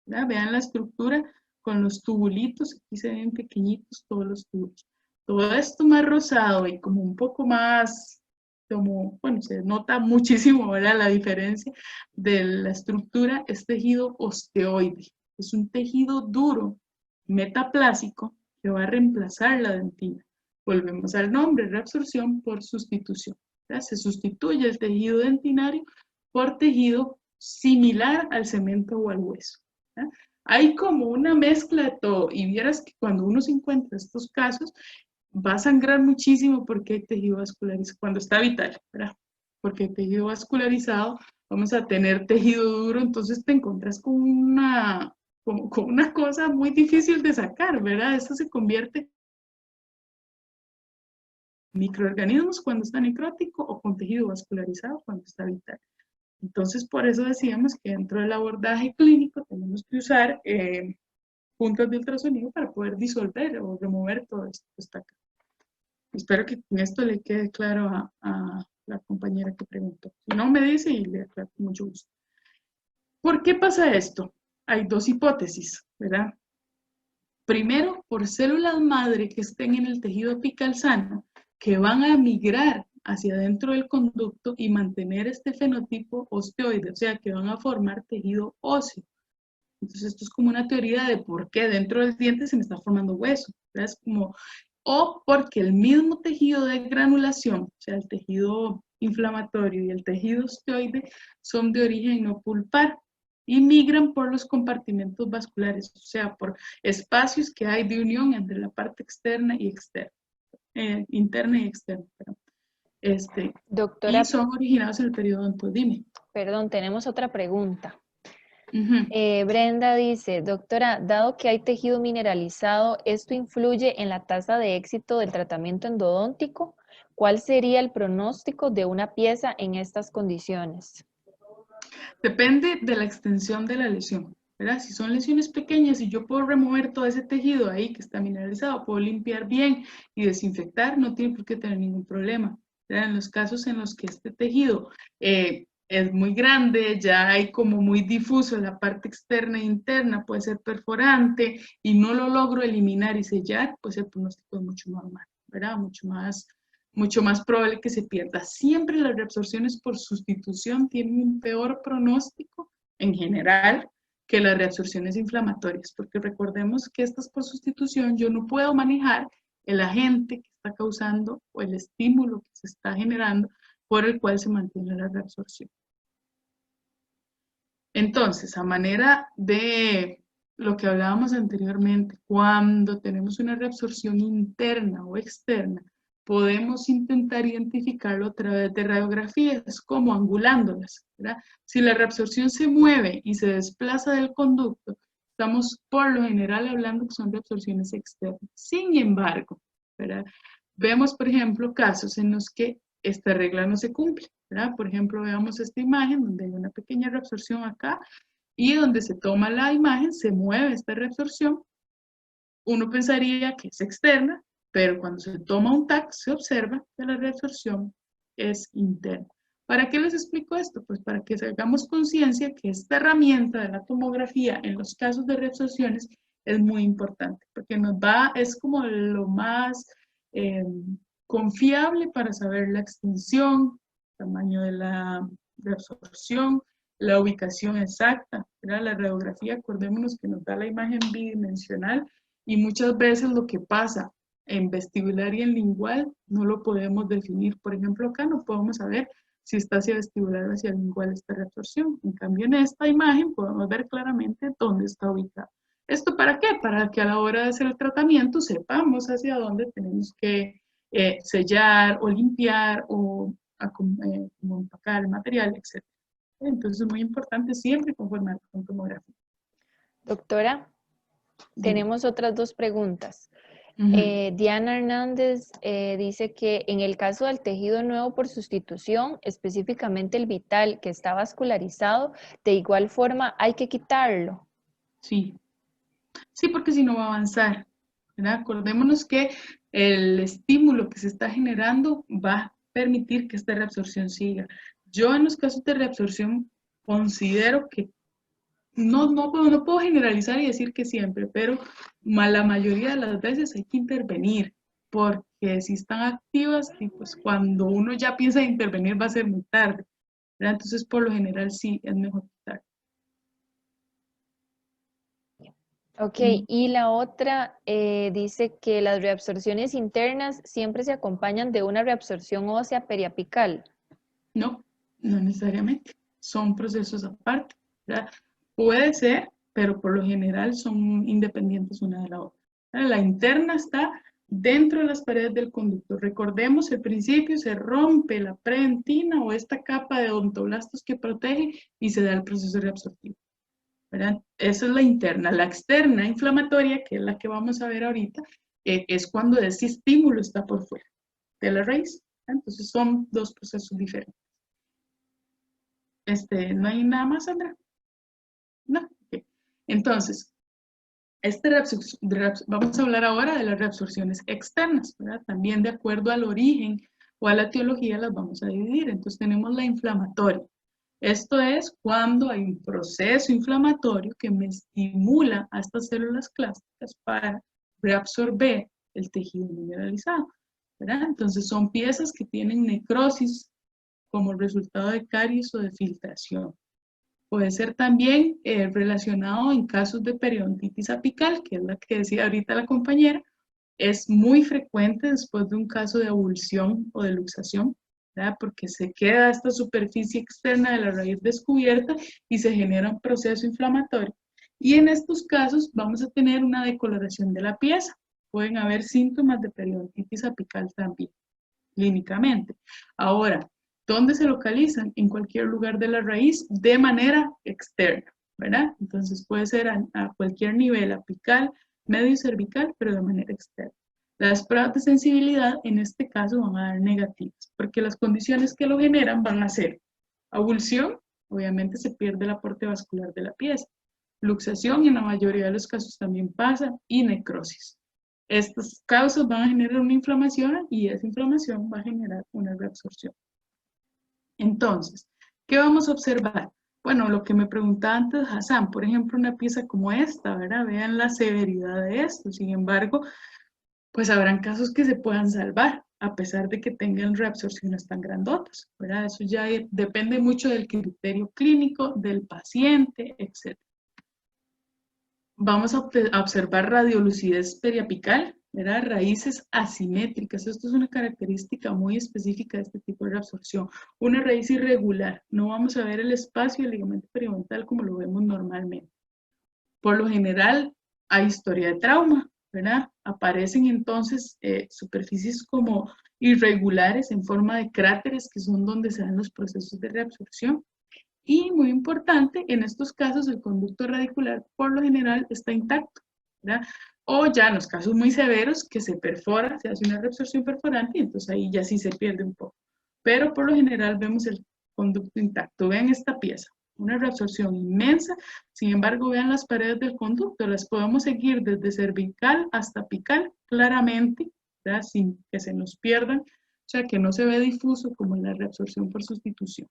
¿Verdad? Vean la estructura con los tubulitos, aquí se ven pequeñitos todos los túbulos. Todo esto más rosado y como un poco más, como, bueno, se nota muchísimo, ¿verdad? La diferencia de la estructura es tejido osteoide. Es un tejido duro, metaplásico, que va a reemplazar la dentina. Volvemos al nombre, reabsorción por sustitución. ¿Verdad? Se sustituye el tejido dentinario por tejido similar al cemento o al hueso. ¿Verdad? Hay como una mezcla de todo y vieras que cuando uno se encuentra estos casos va a sangrar muchísimo porque hay tejido vascularizado, cuando está vital, ¿verdad? Porque hay tejido vascularizado, vamos a tener tejido duro, entonces te encuentras con con una cosa muy difícil de sacar, ¿verdad? Esto se convierte en microorganismos cuando está necrótico o con tejido vascularizado cuando está vital. Entonces, por eso decíamos que dentro del abordaje clínico tenemos que usar puntos de ultrasonido para poder disolver o remover todo esto que está acá. Espero que con esto le quede claro a la compañera que preguntó. Si no, me dice y le aclaro con mucho gusto. ¿Por qué pasa esto? Hay dos hipótesis, ¿verdad? Primero, por células madre que estén en el tejido apical sano, que van a migrar hacia adentro del conducto y mantener este fenotipo osteoide, o sea, que van a formar tejido óseo. Entonces, esto es como una teoría de por qué dentro del diente se me está formando hueso. ¿Verdad? Es como, o porque el mismo tejido de granulación, o sea, el tejido inflamatorio y el tejido osteoide, son de origen no pulpar y migran por los compartimentos vasculares, o sea, por espacios que hay de unión entre la parte externa y externa, interna y externa, perdón. Doctora, Y son originados en el periodo ontodime. perdón, tenemos otra pregunta. Uh-huh. Brenda dice, doctora, dado que hay tejido mineralizado, ¿esto influye en la tasa de éxito del tratamiento endodóntico? ¿Cuál sería el pronóstico de una pieza en estas condiciones? Depende de la extensión de la lesión, ¿verdad? Si son lesiones pequeñas y yo puedo remover todo ese tejido ahí que está mineralizado, puedo limpiar bien y desinfectar, no tiene por qué tener ningún problema, ¿verdad? En los casos en los que este tejido es muy grande, ya hay como muy difuso en la parte externa e interna, puede ser perforante y no lo logro eliminar y sellar, pues el pronóstico es mucho más normal, ¿verdad? Mucho más probable que se pierda. Siempre las reabsorciones por sustitución tienen un peor pronóstico en general que las reabsorciones inflamatorias, porque recordemos que estas por sustitución yo no puedo manejar el agente que está causando o el estímulo que se está generando por el cual se mantiene la reabsorción. Entonces, a manera de lo que hablábamos anteriormente, cuando tenemos una reabsorción interna o externa, podemos intentar identificarlo a través de radiografías, como angulándolas, ¿verdad? Si la reabsorción se mueve y se desplaza del conducto, estamos por lo general hablando que son reabsorciones externas. Sin embargo, ¿verdad? Vemos, por ejemplo, casos en los que esta regla no se cumple, ¿verdad? Por ejemplo, veamos esta imagen donde hay una pequeña reabsorción acá y donde se toma la imagen, se mueve esta reabsorción. Uno pensaría que es externa, pero cuando se toma un TAC se observa que la reabsorción es interna. ¿Para qué les explico esto? Pues para que hagamos conciencia que esta herramienta de la tomografía en los casos de reabsorciones es muy importante, porque es como lo más confiable para saber la extensión, tamaño de la reabsorción, la ubicación exacta, ¿verdad? La radiografía, acordémonos que nos da la imagen bidimensional y muchas veces lo que pasa en vestibular y en lingual no lo podemos definir. Por ejemplo, acá no podemos saber si está hacia vestibular o hacia lingual esta reabsorción. En cambio, en esta imagen podemos ver claramente dónde está ubicada. ¿Esto para qué? Para que a la hora de hacer el tratamiento sepamos hacia dónde tenemos que sellar o limpiar o como empacar el material, etc. Entonces es muy importante siempre conformar con tomografía. Doctora, tenemos otras dos preguntas. Diana Hernández dice que en el caso del tejido nuevo por sustitución, específicamente el vital que está vascularizado, de igual forma hay que quitarlo. Sí, sí, porque si no va a avanzar, ¿verdad? Acordémonos que el estímulo que se está generando va a permitir que esta reabsorción siga. Yo en los casos de reabsorción considero que no puedo generalizar y decir que siempre, pero la mayoría de las veces hay que intervenir, porque si están activas, y pues cuando uno ya piensa en intervenir va a ser muy tarde, ¿verdad? Entonces, por lo general sí, es mejor quitar. Ok, y la otra dice que las reabsorciones internas siempre se acompañan de una reabsorción ósea periapical. No, no necesariamente, son procesos aparte, ¿verdad? Puede ser, pero por lo general son independientes una de la otra. La interna está dentro de las paredes del conducto. Recordemos, al principio se rompe la predentina o esta capa de odontoblastos que protege y se da el proceso reabsortivo, ¿verdad? Esa es la interna. La externa inflamatoria, que es la que vamos a ver ahorita, es cuando ese estímulo está por fuera de la raíz. Entonces son dos procesos diferentes. ¿No hay nada más, Sandra? No. Okay. Entonces, vamos a hablar ahora de las reabsorciones externas, ¿verdad? También de acuerdo al origen o a la etiología las vamos a dividir. Entonces tenemos la inflamatoria. Esto es cuando hay un proceso inflamatorio que me estimula a estas células clásticas para reabsorber el tejido mineralizado, ¿verdad? Entonces son piezas que tienen necrosis como resultado de caries o de filtración. Puede ser también relacionado en casos de periodontitis apical, que es la que decía ahorita la compañera. Es muy frecuente después de un caso de avulsión o de luxación, ¿verdad? Porque se queda esta superficie externa de la raíz descubierta y se genera un proceso inflamatorio. Y en estos casos vamos a tener una decoloración de la pieza. Pueden haber síntomas de periodontitis apical también, clínicamente. Ahora, ¿dónde se localizan? En cualquier lugar de la raíz de manera externa, ¿verdad? Entonces puede ser a cualquier nivel, apical, medio cervical, pero de manera externa. Las pruebas de sensibilidad en este caso van a dar negativas, porque las condiciones que lo generan van a ser avulsión, obviamente se pierde el aporte vascular de la pieza, luxación, y en la mayoría de los casos también pasa, y necrosis. Estas causas van a generar una inflamación y esa inflamación va a generar una reabsorción. Entonces, ¿qué vamos a observar? Bueno, lo que me preguntaba antes Hassan, por ejemplo, una pieza como esta, ¿verdad? Vean la severidad de esto. Sin embargo, pues habrán casos que se puedan salvar, a pesar de que tengan reabsorciones tan grandotas, ¿verdad? Eso ya depende mucho del criterio clínico, del paciente, etc. Vamos a observar radiolucidez periapical, ¿verdad? Raíces asimétricas. Esto es una característica muy específica de este tipo de reabsorción. Una raíz irregular. No vamos a ver el espacio del ligamento periodontal como lo vemos normalmente. Por lo general, hay historia de trauma, ¿verdad? Aparecen entonces superficies como irregulares en forma de cráteres, que son donde se dan los procesos de reabsorción. Y muy importante, en estos casos el conducto radicular por lo general está intacto, ¿verdad? O ya en los casos muy severos que se perfora, se hace una reabsorción perforante y entonces ahí ya sí se pierde un poco. Pero por lo general vemos el conducto intacto. Vean esta pieza, una reabsorción inmensa, sin embargo vean las paredes del conducto, las podemos seguir desde cervical hasta apical claramente, ¿verdad? Sin que se nos pierdan, o sea que no se ve difuso como en la reabsorción por sustitución.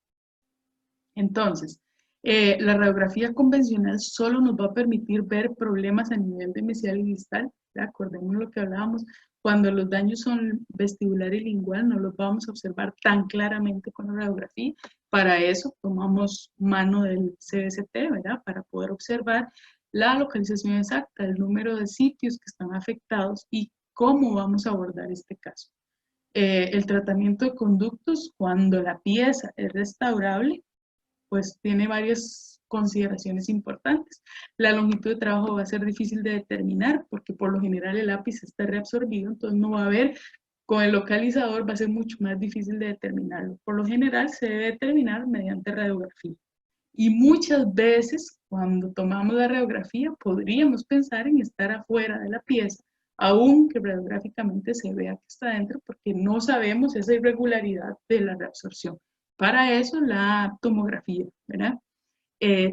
Entonces, la radiografía convencional solo nos va a permitir ver problemas a nivel de mesial y distal. Acordemos lo que hablábamos, cuando los daños son vestibular y lingual no los vamos a observar tan claramente con la radiografía. Para eso tomamos mano del CBCT, ¿verdad? Para poder observar la localización exacta, el número de sitios que están afectados y cómo vamos a abordar este caso. El tratamiento de conductos, cuando la pieza es restaurable, pues tiene varias consideraciones importantes. La longitud de trabajo va a ser difícil de determinar porque por lo general el lápiz está reabsorbido, entonces no va a haber, con el localizador va a ser mucho más difícil de determinarlo. Por lo general se debe determinar mediante radiografía. Y muchas veces cuando tomamos la radiografía podríamos pensar en estar afuera de la pieza, aunque radiográficamente se vea que está dentro porque no sabemos esa irregularidad de la reabsorción. Para eso la tomografía, ¿verdad?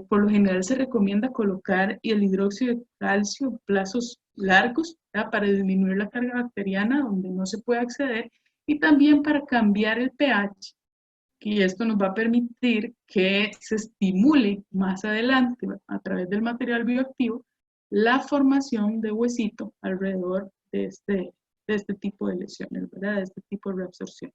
Por lo general se recomienda colocar el hidróxido de calcio plazos largos, ¿verdad? Para disminuir la carga bacteriana donde no se puede acceder y también para cambiar el pH y esto nos va a permitir que se estimule más adelante, a través del material bioactivo, la formación de huesito alrededor de este tipo de lesiones, ¿verdad? De este tipo de reabsorción.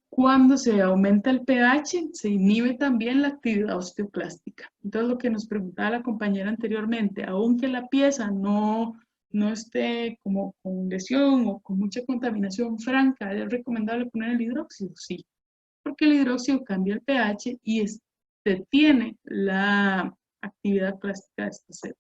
Cuando se aumenta el pH, se inhibe también la actividad osteoclástica. Entonces, lo que nos preguntaba la compañera anteriormente, aunque la pieza no esté como con lesión o con mucha contaminación franca, ¿es recomendable poner el hidróxido? Sí, porque el hidróxido cambia el pH y detiene la actividad clástica de esta célula.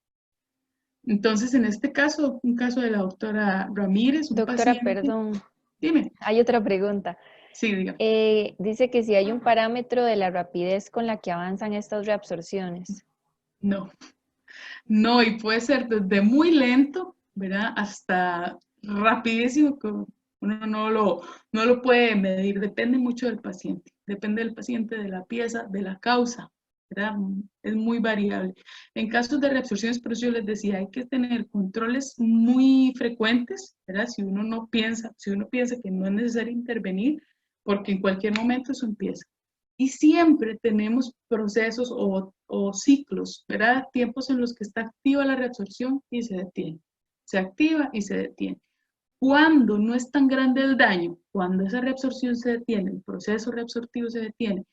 Entonces, en este caso, un caso de la doctora Ramírez, un Doctora, paciente... perdón, Dime. hay otra pregunta. Sí, dígame. Dice que si hay un parámetro de la rapidez con la que avanzan estas reabsorciones. No, no, y puede ser desde muy lento, ¿verdad? Hasta rapidísimo, que uno no lo puede medir, depende mucho del paciente, de la pieza, de la causa, ¿verdad? Es muy variable. En casos de reabsorciones, por eso yo les decía, hay que tener controles muy frecuentes, ¿verdad? Si uno piensa que no es necesario intervenir, porque en cualquier momento eso empieza. Y siempre tenemos procesos o ciclos, ¿verdad? Tiempos en los que está activa la reabsorción y se detiene. Se activa y se detiene. Cuando no es tan grande el daño, cuando esa reabsorción se detiene, el proceso reabsortivo se detiene,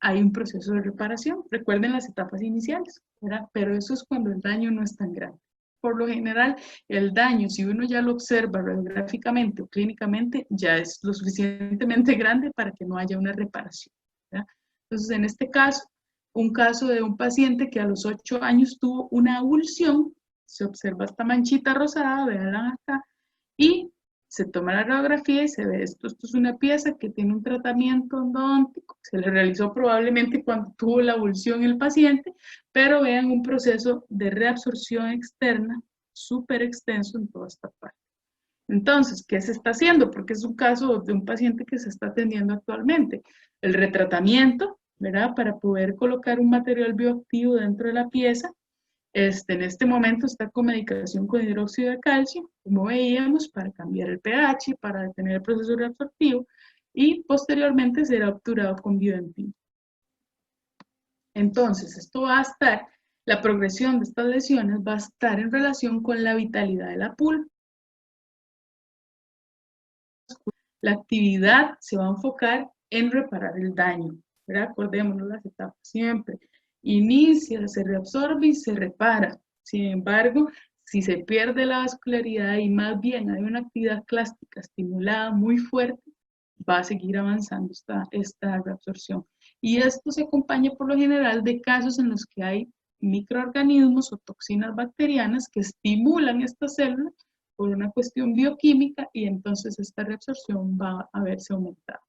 hay un proceso de reparación. Recuerden las etapas iniciales, ¿verdad? Pero eso es cuando el daño no es tan grande. Por lo general, el daño, si uno ya lo observa radiográficamente o clínicamente, ya es lo suficientemente grande para que no haya una reparación, ¿verdad? Entonces, en este caso, un caso de un paciente que a los 8 años tuvo una avulsión, se observa esta manchita rosada, veanla acá, y se toma la radiografía y se ve esto es una pieza que tiene un tratamiento endodóntico, se le realizó probablemente cuando tuvo la avulsión el paciente, pero vean un proceso de reabsorción externa súper extenso en toda esta parte. Entonces, ¿qué se está haciendo? Porque es un caso de un paciente que se está atendiendo actualmente. El retratamiento, ¿verdad? Para poder colocar un material bioactivo dentro de la pieza. En este momento está con medicación con hidróxido de calcio, como veíamos, para cambiar el pH, para detener el proceso reabsortivo, y posteriormente será obturado con biodentina. Entonces, esto va a estar, la progresión de estas lesiones va a estar en relación con la vitalidad de la pulpa. La actividad se va a enfocar en reparar el daño, ¿verdad? Acordémonos las etapas siempre. Inicia, se reabsorbe y se repara. Sin embargo, si se pierde la vascularidad y más bien hay una actividad clástica estimulada muy fuerte, va a seguir avanzando esta reabsorción. Y esto se acompaña por lo general de casos en los que hay microorganismos o toxinas bacterianas que estimulan estas células por una cuestión bioquímica y entonces esta reabsorción va a verse aumentada.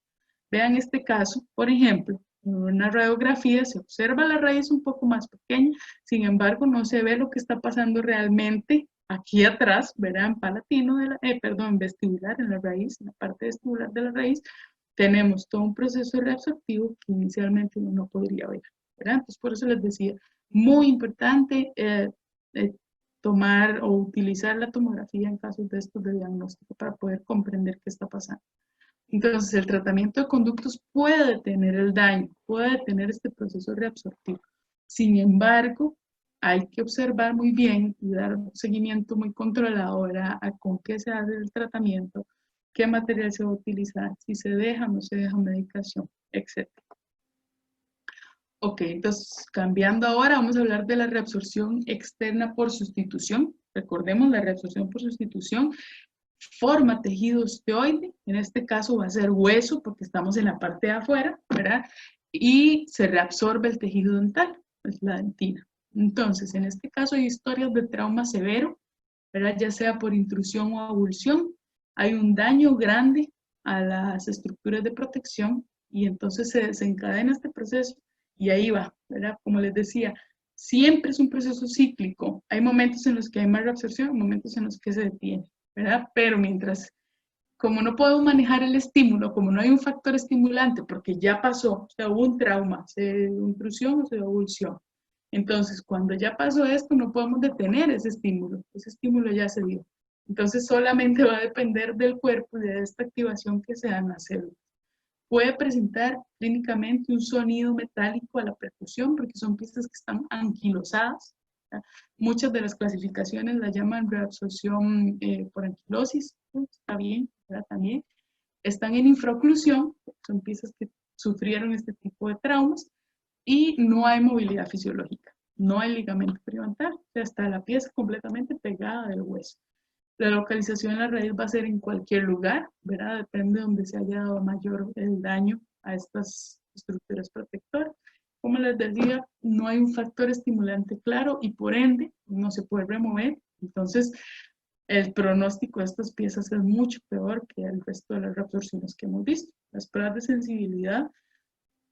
Vean este caso, por ejemplo, en una radiografía se observa la raíz un poco más pequeña, sin embargo no se ve lo que está pasando realmente aquí atrás, ¿verdad? En palatino, en vestibular, en la raíz, en la parte vestibular de la raíz, tenemos todo un proceso reabsortivo que inicialmente uno no podría ver, ¿verdad? Entonces por eso les decía, muy importante tomar o utilizar la tomografía en casos de estos de diagnóstico para poder comprender qué está pasando. Entonces, el tratamiento de conductos puede detener el daño, puede detener este proceso reabsortivo. Sin embargo, hay que observar muy bien y dar un seguimiento muy controlado a con qué se hace el tratamiento, qué material se va a utilizar, si se deja o no se deja medicación, etc. Ok, entonces cambiando ahora, vamos a hablar de la reabsorción externa por sustitución. Recordemos, la reabsorción por sustitución forma tejido osteoide, en este caso va a ser hueso porque estamos en la parte de afuera, ¿verdad? Y se reabsorbe el tejido dental, es la dentina. Entonces, en este caso hay historias de trauma severo, ¿verdad? Ya sea por intrusión o avulsión, hay un daño grande a las estructuras de protección y entonces se desencadena este proceso y ahí va, ¿verdad? Como les decía, siempre es un proceso cíclico. Hay momentos en los que hay más reabsorción, momentos en los que se detiene, ¿verdad? Pero mientras, como no podemos manejar el estímulo, como no hay un factor estimulante, porque ya pasó, o sea, hubo un trauma, se dio intrusión o se dio avulsión. Entonces, cuando ya pasó esto, no podemos detener ese estímulo ya se dio. Entonces, solamente va a depender del cuerpo y de esta activación que se da en las células. puede presentar clínicamente un sonido metálico a la percusión porque son piezas que están anquilosadas. ¿Verdad? Muchas de las clasificaciones la llaman reabsorción por anquilosis, está bien, ¿verdad? También están en infraoclusión, son piezas que sufrieron este tipo de traumas, y no hay movilidad fisiológica, no hay ligamento periodontal, o sea, está la pieza completamente pegada del hueso. La localización en la raíz va a ser en cualquier lugar, ¿verdad? Depende de donde se haya dado mayor el daño a estas estructuras protectoras. Como les decía, no hay un factor estimulante claro y por ende no se puede remover. Entonces, el pronóstico de estas piezas es mucho peor que el resto de las reabsorciones que hemos visto. Las pruebas de sensibilidad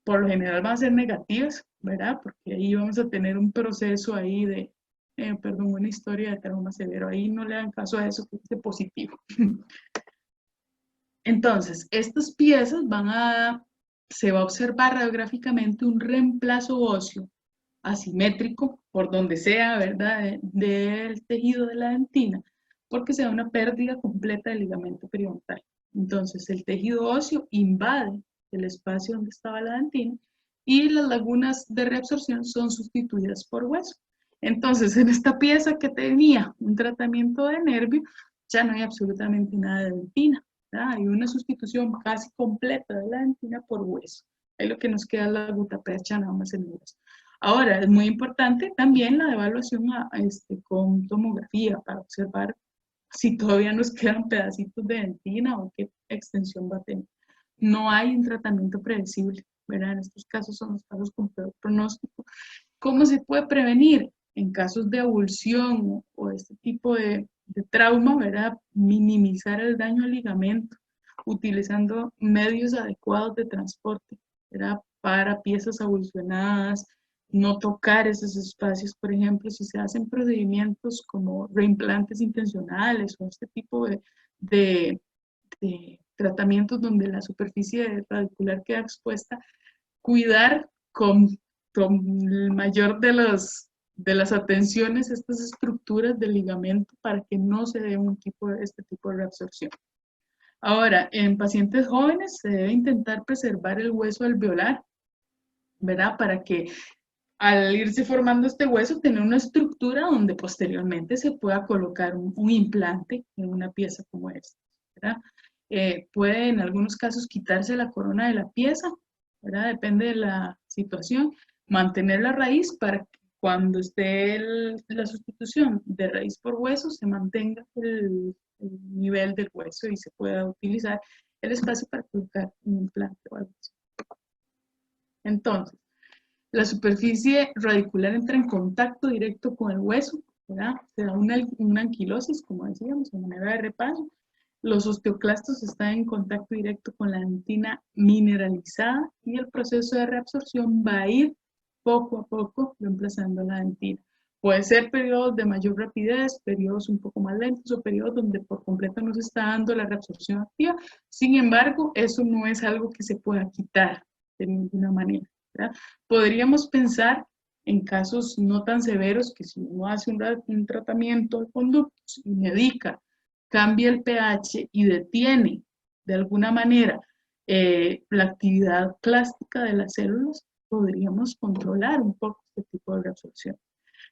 por lo general van a ser negativas, ¿verdad? Porque ahí vamos a tener un proceso ahí de, una historia de trauma severo. Ahí no le dan caso a eso, que es positivo. Entonces, estas piezas se va a observar radiográficamente un reemplazo óseo asimétrico por donde sea, ¿verdad? Del tejido de la dentina, porque se da una pérdida completa del ligamento periodontal. Entonces, el tejido óseo invade el espacio donde estaba la dentina y las lagunas de reabsorción son sustituidas por hueso. Entonces, en esta pieza que tenía un tratamiento de nervio, ya no hay absolutamente nada de dentina. ¿Verdad? Hay una sustitución casi completa de la dentina por hueso. Ahí lo que nos queda es la gutapercha nada más en el hueso. Ahora, es muy importante también la evaluación con tomografía para observar si todavía nos quedan pedacitos de dentina o qué extensión va a tener. No hay un tratamiento predecible, ¿verdad? En estos casos son los casos con peor pronóstico. ¿Cómo se puede prevenir? En casos de avulsión o este tipo de trauma, ¿verdad? Minimizar el daño al ligamento, utilizando medios adecuados de transporte, ¿verdad? Para piezas avulsionadas, no tocar esos espacios, por ejemplo, si se hacen procedimientos como reimplantes intencionales o este tipo de tratamientos donde la superficie radicular queda expuesta, cuidar con el mayor de las atenciones estas estructuras del ligamento para que no se dé este tipo de reabsorción. Ahora, en pacientes jóvenes se debe intentar preservar el hueso alveolar, ¿verdad? Para que al irse formando este hueso, tener una estructura donde posteriormente se pueda colocar un implante en una pieza como esta, ¿verdad? Puede en algunos casos quitarse la corona de la pieza, ¿verdad? Depende de la situación, mantener la raíz para que cuando esté la sustitución de raíz por hueso se mantenga el nivel del hueso y se pueda utilizar el espacio para colocar un implante o algo así. Entonces, la superficie radicular entra en contacto directo con el hueso, ¿verdad? Se da una anquilosis, como decíamos, de manera de repaso. Los osteoclastos están en contacto directo con la dentina mineralizada y el proceso de reabsorción va a ir poco a poco reemplazando la dentina. Puede ser periodos de mayor rapidez, periodos un poco más lentos o periodos donde por completo no se está dando la reabsorción activa. Sin embargo, eso no es algo que se pueda quitar de ninguna manera, ¿verdad? Podríamos pensar en casos no tan severos que si uno hace un tratamiento de conductos y medica, cambia el pH y detiene de alguna manera la actividad clástica de las células, podríamos controlar un poco este tipo de reabsorción.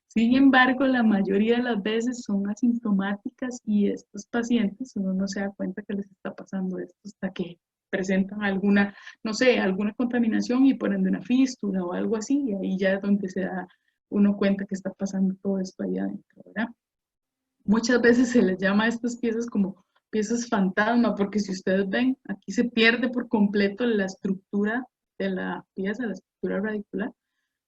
Sin embargo, la mayoría de las veces son asintomáticas y estos pacientes uno no se da cuenta que les está pasando esto hasta que presentan alguna, no sé, alguna contaminación y por ende una fístula o algo así, y ahí ya es donde se da uno cuenta que está pasando todo esto ahí adentro, ¿verdad? Muchas veces se les llama a estas piezas como piezas fantasma, porque si ustedes ven, aquí se pierde por completo la estructura de la pieza, la estructura radicular,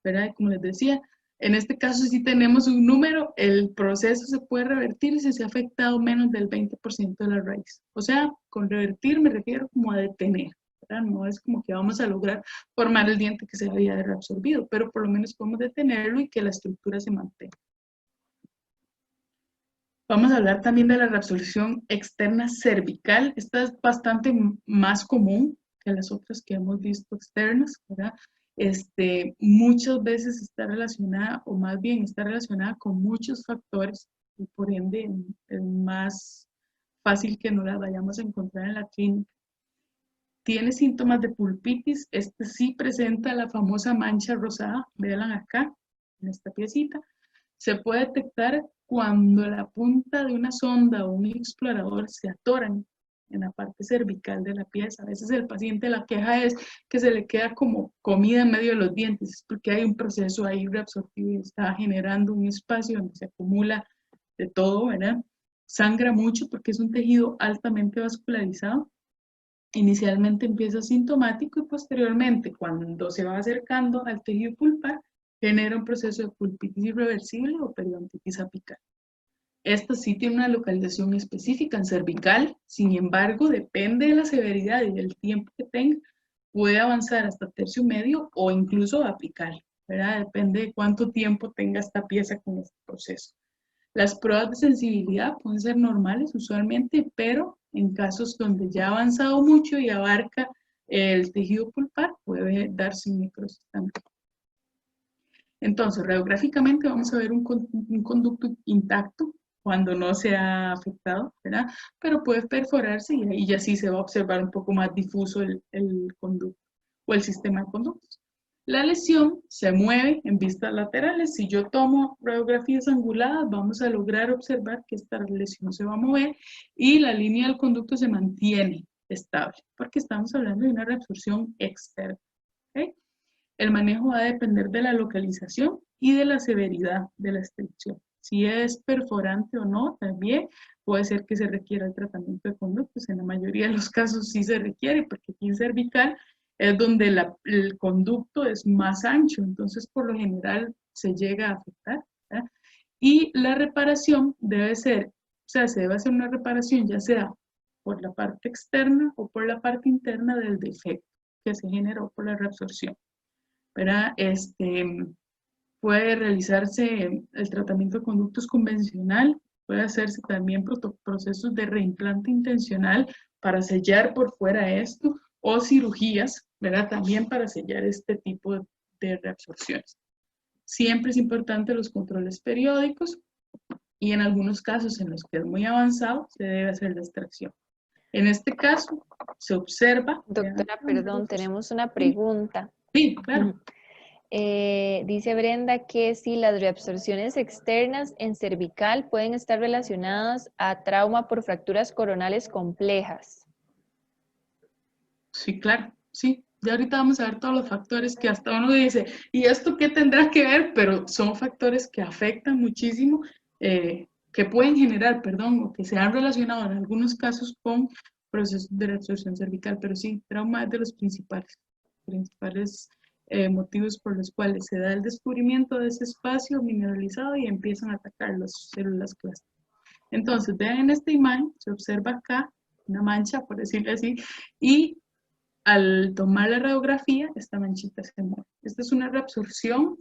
¿verdad? Y como les decía, en este caso sí tenemos un número, el proceso se puede revertir si se ha afectado menos del 20% de la raíz. O sea, con revertir me refiero como a detener, ¿verdad? No es como que vamos a lograr formar el diente que se había reabsorbido, pero por lo menos podemos detenerlo y que la estructura se mantenga. Vamos a hablar también de la reabsorción externa cervical. Esta es bastante más común que las otras que hemos visto externas, ¿verdad? Muchas veces está relacionada, o más bien está relacionada con muchos factores, y por ende es más fácil que no la vayamos a encontrar en la clínica. tiene síntomas de pulpitis, este sí presenta la famosa mancha rosada, vean acá, en esta piecita. Se puede detectar cuando la punta de una sonda o un explorador se atoran en la parte cervical de la pieza. A veces el paciente, la queja es que se le queda como comida en medio de los dientes, es porque hay un proceso ahí reabsortivo y está generando un espacio donde se acumula de todo, ¿verdad? Sangra mucho porque es un tejido altamente vascularizado. Inicialmente empieza asintomático y posteriormente, cuando se va acercando al tejido pulpar, genera un proceso de pulpitis irreversible o periodontitis apical. Esta sí tiene una localización específica en cervical, sin embargo, depende de la severidad y del tiempo que tenga, puede avanzar hasta tercio medio o incluso apical, ¿verdad? Depende de cuánto tiempo tenga esta pieza con este proceso. Las pruebas de sensibilidad pueden ser normales usualmente, pero en casos donde ya ha avanzado mucho y abarca el tejido pulpar, puede darse un necrosis también. Entonces, radiográficamente vamos a ver un conducto intacto cuando no se ha afectado, ¿verdad? Pero puede perforarse y ahí ya sí se va a observar un poco más difuso el conducto o el sistema de conductos. La lesión se mueve en vistas laterales. Si yo tomo radiografías anguladas, vamos a lograr observar que esta lesión se va a mover y la línea del conducto se mantiene estable, porque estamos hablando de una reabsorción externa. ¿Okay? El manejo va a depender de la localización y de la severidad de la extensión. Si es perforante o no, también puede ser que se requiera el tratamiento de conductos. En la mayoría de los casos sí se requiere, porque aquí en cervical es donde el conducto es más ancho, entonces por lo general se llega a afectar, ¿verdad? Y la reparación debe ser, o sea, se debe hacer una reparación ya sea por la parte externa o por la parte interna del defecto que se generó por la reabsorción, ¿verdad? Puede realizarse el tratamiento de conductos convencional, puede hacerse también procesos de reimplante intencional para sellar por fuera esto, o cirugías, ¿verdad? También para sellar este tipo de reabsorciones. Siempre es importante los controles periódicos y en algunos casos en los que es muy avanzado se debe hacer la extracción. En este caso se observa... Doctora, perdón, tenemos una pregunta. Sí, claro. Dice Brenda que si las reabsorciones externas en cervical pueden estar relacionadas a trauma por fracturas coronales complejas. Sí, claro, sí. Ya ahorita vamos a ver todos los factores que hasta uno dice, ¿y esto qué tendrá que ver? Pero son factores que afectan muchísimo, que pueden generar, perdón, o que se han relacionado en algunos casos con procesos de reabsorción cervical, pero sí, trauma es de los principales motivos por los cuales se da el descubrimiento de ese espacio mineralizado y empiezan a atacar las células clásticas. Entonces, vean en esta imagen, se observa acá una mancha, por decirlo así, y al tomar la radiografía, esta manchita se mueve. Esta es una reabsorción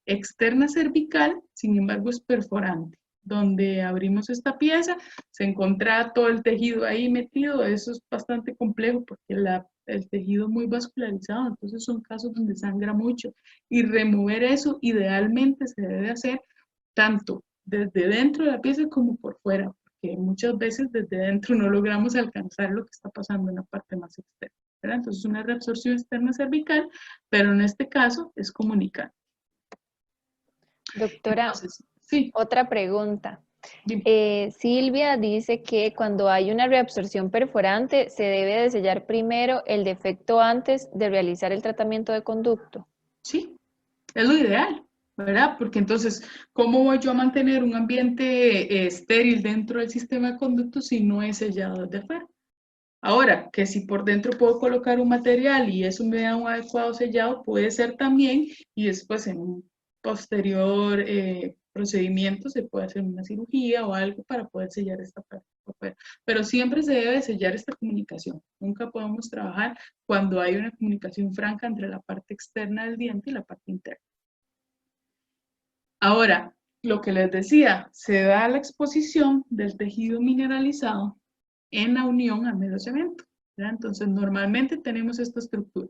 externa cervical, sin embargo es perforante. Donde abrimos esta pieza, se encuentra todo el tejido ahí metido, eso es bastante complejo porque el tejido es muy vascularizado, entonces son casos donde sangra mucho. Y remover eso idealmente se debe hacer tanto desde dentro de la pieza como por fuera, porque muchas veces desde dentro no logramos alcanzar lo que está pasando en la parte más externa, ¿verdad? Entonces una reabsorción externa cervical, pero en este caso es comunicante. Doctora, entonces, sí, otra pregunta. dime. Silvia dice que cuando hay una reabsorción perforante se debe de sellar primero el defecto antes de realizar el tratamiento de conducto. Sí, es lo ideal, ¿verdad? Porque entonces, ¿cómo voy yo a mantener un ambiente estéril dentro del sistema de conductos si no es sellado desde afuera? Ahora, que si por dentro puedo colocar un material y eso me da un adecuado sellado, puede ser también, y después en un posterior procedimiento se puede hacer una cirugía o algo para poder sellar esta parte. Pero siempre se debe sellar esta comunicación. Nunca podemos trabajar cuando hay una comunicación franca entre la parte externa del diente y la parte interna. Ahora, lo que les decía, se da la exposición del tejido mineralizado en la unión al medio cemento, ¿verdad? Entonces, normalmente tenemos esta estructura.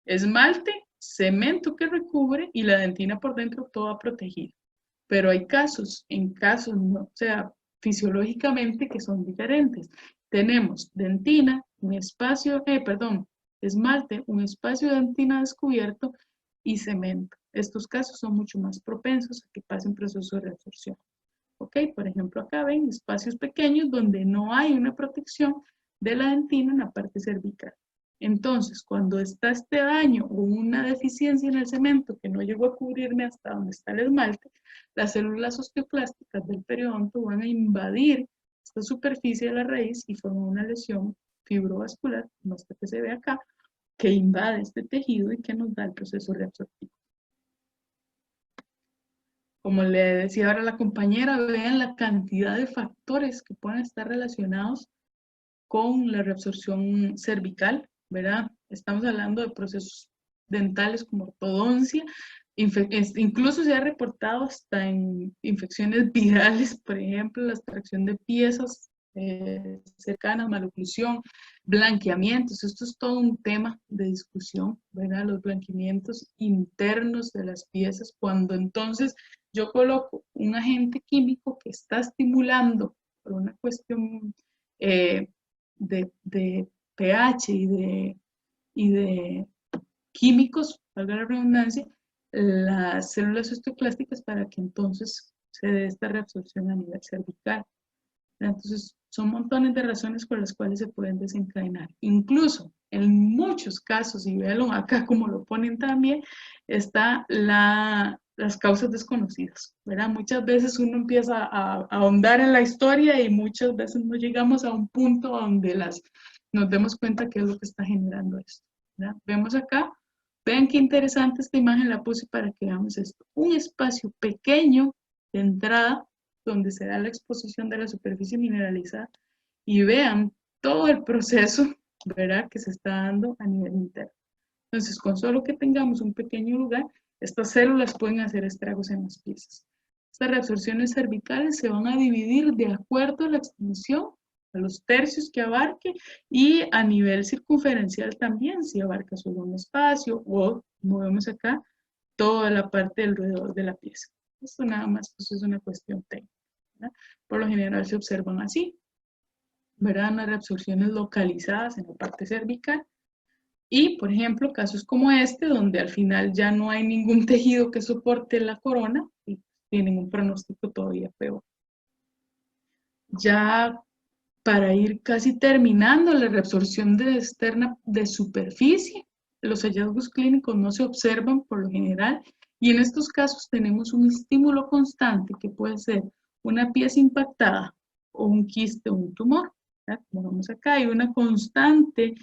Esmalte, cemento que recubre y la dentina por dentro toda protegida. Pero hay casos, no, o sea, fisiológicamente que son diferentes. Tenemos dentina, un espacio, esmalte, un espacio de dentina descubierto y cemento. Estos casos son mucho más propensos a que pasen procesos de reabsorción. ¿Ok? Por ejemplo, acá ven espacios pequeños donde no hay una protección de la dentina en la parte cervical. Entonces, cuando está este daño o una deficiencia en el cemento que no llegó a cubrirme hasta donde está el esmalte, las células osteoclásticas del periodonto van a invadir esta superficie de la raíz y forman una lesión fibrovascular, como esta que se ve acá, que invade este tejido y que nos da el proceso reabsortivo. Como le decía ahora la compañera, vean la cantidad de factores que pueden estar relacionados con la reabsorción cervical, ¿verdad? Estamos hablando de procesos dentales como ortodoncia, incluso se ha reportado hasta en infecciones virales, por ejemplo, la extracción de piezas cercanas, maloclusión, blanqueamientos. Esto es todo un tema de discusión, ¿verdad? Los blanqueamientos internos de las piezas, cuando entonces yo coloco un agente químico que está estimulando por una cuestión de pH y de químicos, valga la redundancia, las células osteoclásticas para que entonces se dé esta reabsorción a nivel cervical. Entonces, son montones de razones por las cuales se pueden desencadenar. Incluso, en muchos casos, y véanlo acá como lo ponen también, está las causas desconocidas, ¿verdad? Muchas veces uno empieza a ahondar en la historia y muchas veces no llegamos a un punto donde nos demos cuenta qué es lo que está generando esto, ¿verdad? Vemos acá, vean qué interesante esta imagen, la puse para que veamos esto. Un espacio pequeño de entrada donde se da la exposición de la superficie mineralizada y vean todo el proceso, ¿verdad?, que se está dando a nivel interno. Entonces, con solo que tengamos un pequeño lugar, estas células pueden hacer estragos en las piezas. Estas reabsorciones cervicales se van a dividir de acuerdo a la extensión, a los tercios que abarque, y a nivel circunferencial también, si abarca solo un espacio o, como vemos acá, toda la parte alrededor de la pieza. Esto nada más pues, es una cuestión técnica, ¿verdad? Por lo general se observan así, ¿verdad? Unas reabsorciones localizadas en la parte cervical. Y, por ejemplo, casos como este, donde al final ya no hay ningún tejido que soporte la corona y tienen un pronóstico todavía peor. Ya para ir casi terminando la reabsorción externa de superficie, los hallazgos clínicos no se observan por lo general y en estos casos tenemos un estímulo constante que puede ser una pieza impactada o un quiste o un tumor. ¿Verdad? Como vemos acá, hay una constante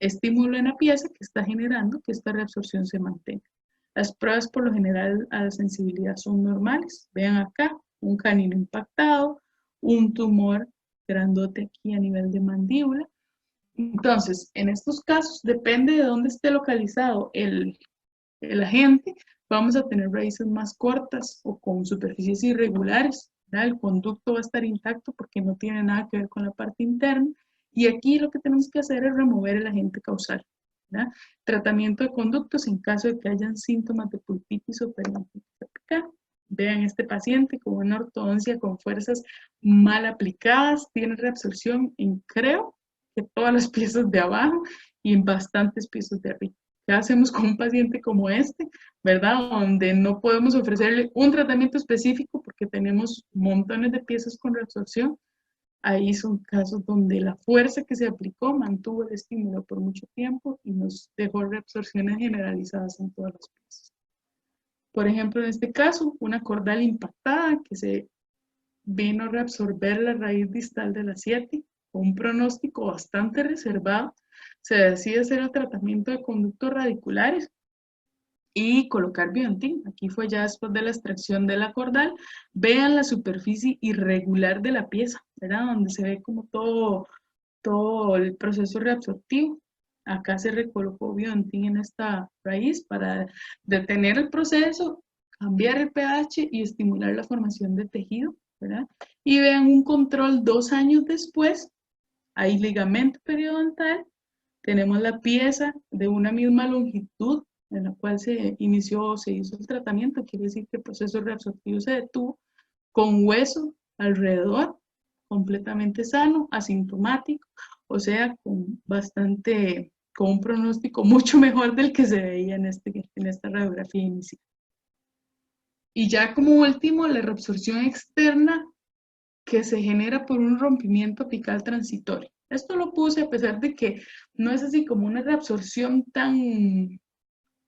estímulo en la pieza que está generando que esta reabsorción se mantenga. Las pruebas por lo general a la sensibilidad son normales. Vean acá, un canino impactado, un tumor grandote aquí a nivel de mandíbula. Entonces, en estos casos, depende de dónde esté localizado el agente, vamos a tener raíces más cortas o con superficies irregulares, ¿verdad? El conducto va a estar intacto porque no tiene nada que ver con la parte interna. Y aquí lo que tenemos que hacer es remover el agente causal, ¿verdad? Tratamiento de conductos en caso de que hayan síntomas de pulpitis o periodontitis apical. Vean este paciente con una ortodoncia con fuerzas mal aplicadas, tiene reabsorción en, creo, que todas las piezas de abajo y en bastantes piezas de arriba. ¿Qué hacemos con un paciente como este, verdad? Donde no podemos ofrecerle un tratamiento específico porque tenemos montones de piezas con reabsorción. Ahí son casos donde la fuerza que se aplicó mantuvo el estímulo por mucho tiempo y nos dejó reabsorciones generalizadas en todas las piezas. Por ejemplo, en este caso, una cordal impactada que se vino a reabsorber la raíz distal de la 7, con un pronóstico bastante reservado. Se decide hacer el tratamiento de conductos radiculares y colocar Biotin. Aquí fue ya después de la extracción de la cordal. Vean la superficie irregular de la pieza, ¿verdad? Donde se ve como todo el proceso reabsortivo. Acá se recolocó Biotin en esta raíz para detener el proceso, cambiar el pH y estimular la formación de tejido, ¿verdad? Y vean un control 2 años después. Hay ligamento periodontal, tenemos la pieza de una misma longitud en la cual se inició, se hizo el tratamiento, quiere decir que el proceso reabsortivo se detuvo, con hueso alrededor, completamente sano, asintomático, o sea, con bastante con un pronóstico mucho mejor del que se veía en esta radiografía inicial. Y ya como último, la reabsorción externa que se genera por un rompimiento apical transitorio. Esto lo puse a pesar de que no es así como una reabsorción tan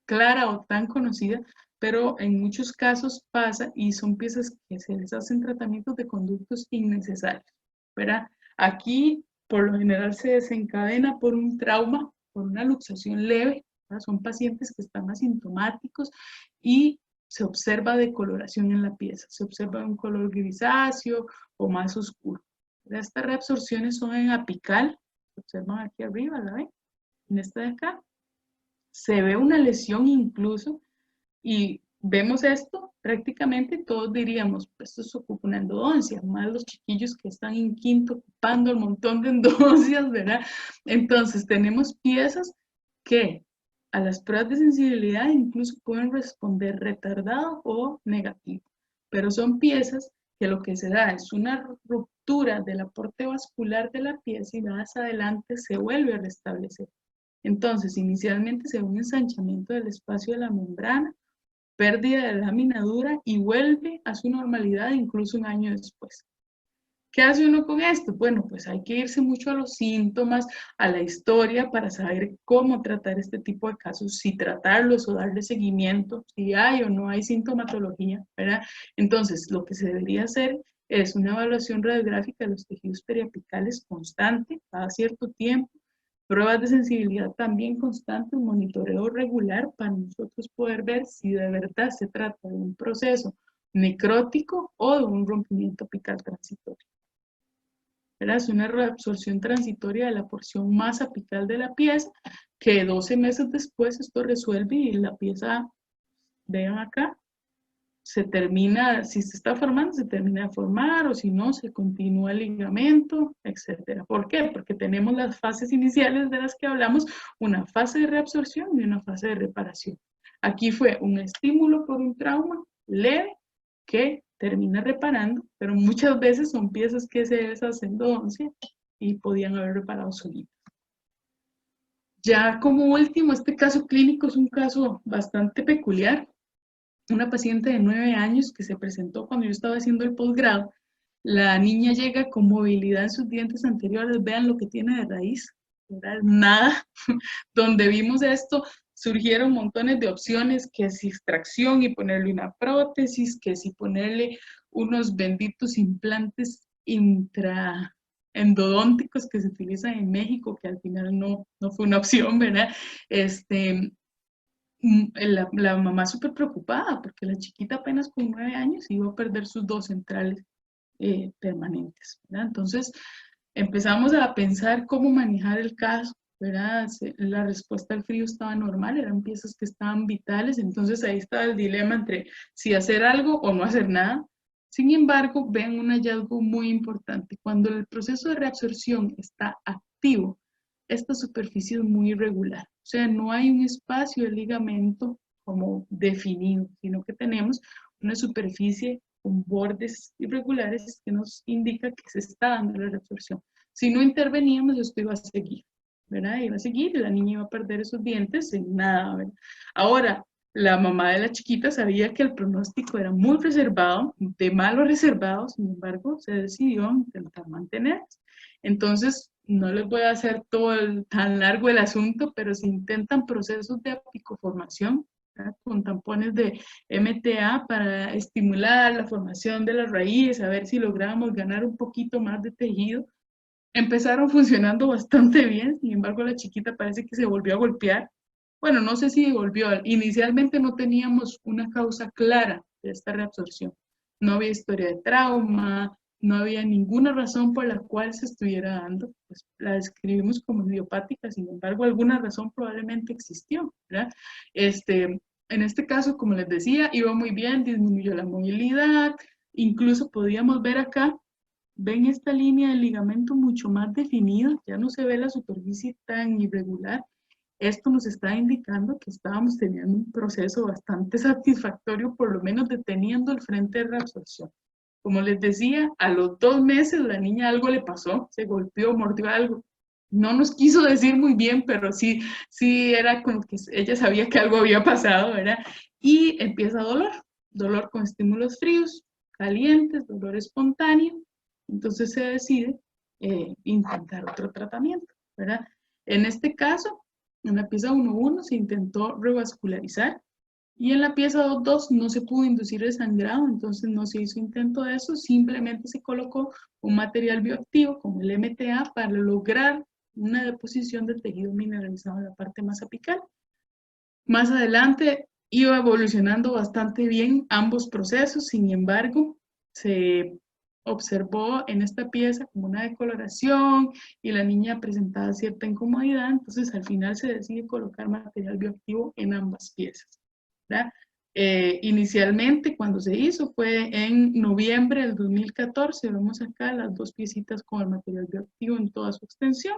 clara o tan conocida, pero en muchos casos pasa y son piezas que se les hacen tratamientos de conductos innecesarios, ¿verdad? Aquí, por lo general, se desencadena por un trauma, por una luxación leve, ¿verdad? Son pacientes que están asintomáticos y se observa decoloración en la pieza, se observa un color grisáceo o más oscuro. Estas reabsorciones son en apical, se observan aquí arriba, ¿la ven? En esta de acá. Se ve una lesión incluso y vemos esto, prácticamente todos diríamos, pues esto ocupa una endodoncia, más los chiquillos que están en quinto ocupando el montón de endodoncias, ¿verdad? Entonces tenemos piezas que a las pruebas de sensibilidad incluso pueden responder retardado o negativo, pero son piezas que lo que se da es una ruptura del aporte vascular de la pieza y más adelante se vuelve a restablecer. Entonces, inicialmente se ve un ensanchamiento del espacio de la membrana, pérdida de lámina dura y vuelve a su normalidad incluso un año después. ¿Qué hace uno con esto? Bueno, pues hay que irse mucho a los síntomas, a la historia para saber cómo tratar este tipo de casos, si tratarlos o darle seguimiento, si hay o no hay sintomatología, ¿verdad? Entonces, lo que se debería hacer es una evaluación radiográfica de los tejidos periapicales constante, cada cierto tiempo, pruebas de sensibilidad también constante, un monitoreo regular para nosotros poder ver si de verdad se trata de un proceso necrótico o de un rompimiento apical transitorio. Es una reabsorción transitoria de la porción más apical de la pieza, que 12 meses después esto resuelve y la pieza, vean acá, se termina, si se está formando, se termina de formar, o si no, se continúa el ligamento, etc. ¿Por qué? Porque tenemos las fases iniciales de las que hablamos, una fase de reabsorción y una fase de reparación. Aquí fue un estímulo por un trauma leve que termina reparando, pero muchas veces son piezas que se deshacen de endodoncia y podían haber reparado solitas. Ya como último, este caso clínico es un caso bastante peculiar. Una paciente de 9 años que se presentó cuando yo estaba haciendo el posgrado. La niña llega con movilidad en sus dientes anteriores, vean lo que tiene de raíz, ¿verdad? Nada. Donde vimos esto, surgieron montones de opciones, que si extracción y ponerle una prótesis, que si ponerle unos benditos implantes intraendodónticos que se utilizan en México, que al final no fue una opción, ¿verdad? La mamá súper preocupada porque la chiquita apenas con 9 años iba a perder sus 2 centrales permanentes, ¿verdad? Entonces empezamos a pensar cómo manejar el caso, ¿verdad? La respuesta al frío estaba normal, eran piezas que estaban vitales, entonces ahí estaba el dilema entre si hacer algo o no hacer nada. Sin embargo, ven un hallazgo muy importante. Cuando el proceso de reabsorción está activo, esta superficie es muy irregular. O sea, no hay un espacio de ligamento como definido, sino que tenemos una superficie con bordes irregulares que nos indica que se está dando la reabsorción. Si no interveníamos, esto iba a seguir, ¿verdad? Iba a seguir y la niña iba a perder esos dientes en nada, ¿verdad? Ahora, la mamá de la chiquita sabía que el pronóstico era muy reservado, de malo reservado, sin embargo, se decidió intentar mantener. Entonces, no les voy a hacer tan largo el asunto, pero se intentan procesos de apicoformación, ¿verdad? Con tampones de MTA para estimular la formación de las raíces, a ver si logramos ganar un poquito más de tejido. Empezaron funcionando bastante bien, sin embargo la chiquita parece que se volvió a golpear. Bueno, no sé si volvió. Inicialmente no teníamos una causa clara de esta reabsorción. No había historia de trauma, no había ninguna razón por la cual se estuviera dando. Pues la describimos como idiopática, sin embargo, alguna razón probablemente existió, ¿verdad? En este caso, como les decía, iba muy bien, disminuyó la movilidad, incluso podíamos ver acá, ven esta línea de ligamento mucho más definida, ya no se ve la superficie tan irregular. Esto nos está indicando que estábamos teniendo un proceso bastante satisfactorio, por lo menos deteniendo el frente de reabsorción. Como les decía, a los 2 meses la niña algo le pasó, se golpeó, mordió algo. no nos quiso decir muy bien, pero sí era como que ella sabía que algo había pasado, ¿verdad? Y empieza dolor con estímulos fríos, calientes, dolor espontáneo. Entonces se decide intentar otro tratamiento, ¿verdad? En este caso, en la pieza 1.1 se intentó revascularizar y en la pieza 2.2 no se pudo inducir el sangrado, entonces no se hizo intento de eso, simplemente se colocó un material bioactivo como el MTA para lograr una deposición del tejido mineralizado en la parte más apical. Más adelante iba evolucionando bastante bien ambos procesos, sin embargo, se observó en esta pieza como una decoloración y la niña presentaba cierta incomodidad, entonces al final se decide colocar material bioactivo en ambas piezas, ¿verdad? Inicialmente cuando se hizo fue en noviembre del 2014, vemos acá las dos piecitas con el material bioactivo en toda su extensión.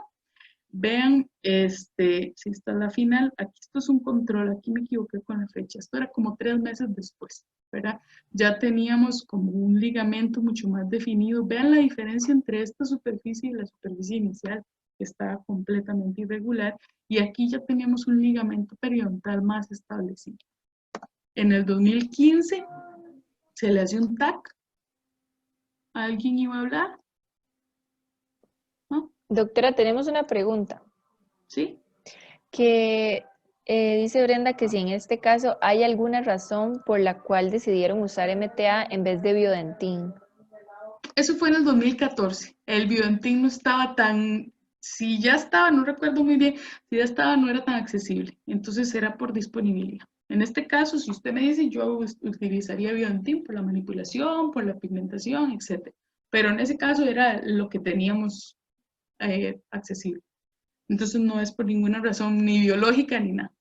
Vean, si está la final, aquí esto es un control, aquí me equivoqué con la fecha, esto era como 3 meses después, ¿verdad? Ya teníamos como un ligamento mucho más definido. Vean la diferencia entre esta superficie y la superficie inicial, que está completamente irregular, y aquí ya teníamos un ligamento periodontal más establecido. En el 2015 se le hace un TAC. ¿Alguien iba a hablar? ¿No? Doctora, tenemos una pregunta. ¿Sí? Que dice Brenda que si en este caso hay alguna razón por la cual decidieron usar MTA en vez de Biodentin. Eso fue en el 2014. El Biodentin no estaba tan, si ya estaba, no recuerdo muy bien, si ya estaba, no era tan accesible. Entonces era por disponibilidad. En este caso, si usted me dice, yo utilizaría Biodentin por la manipulación, por la pigmentación, etc. Pero en ese caso era lo que teníamos accesible. Entonces no es por ninguna razón ni biológica ni nada.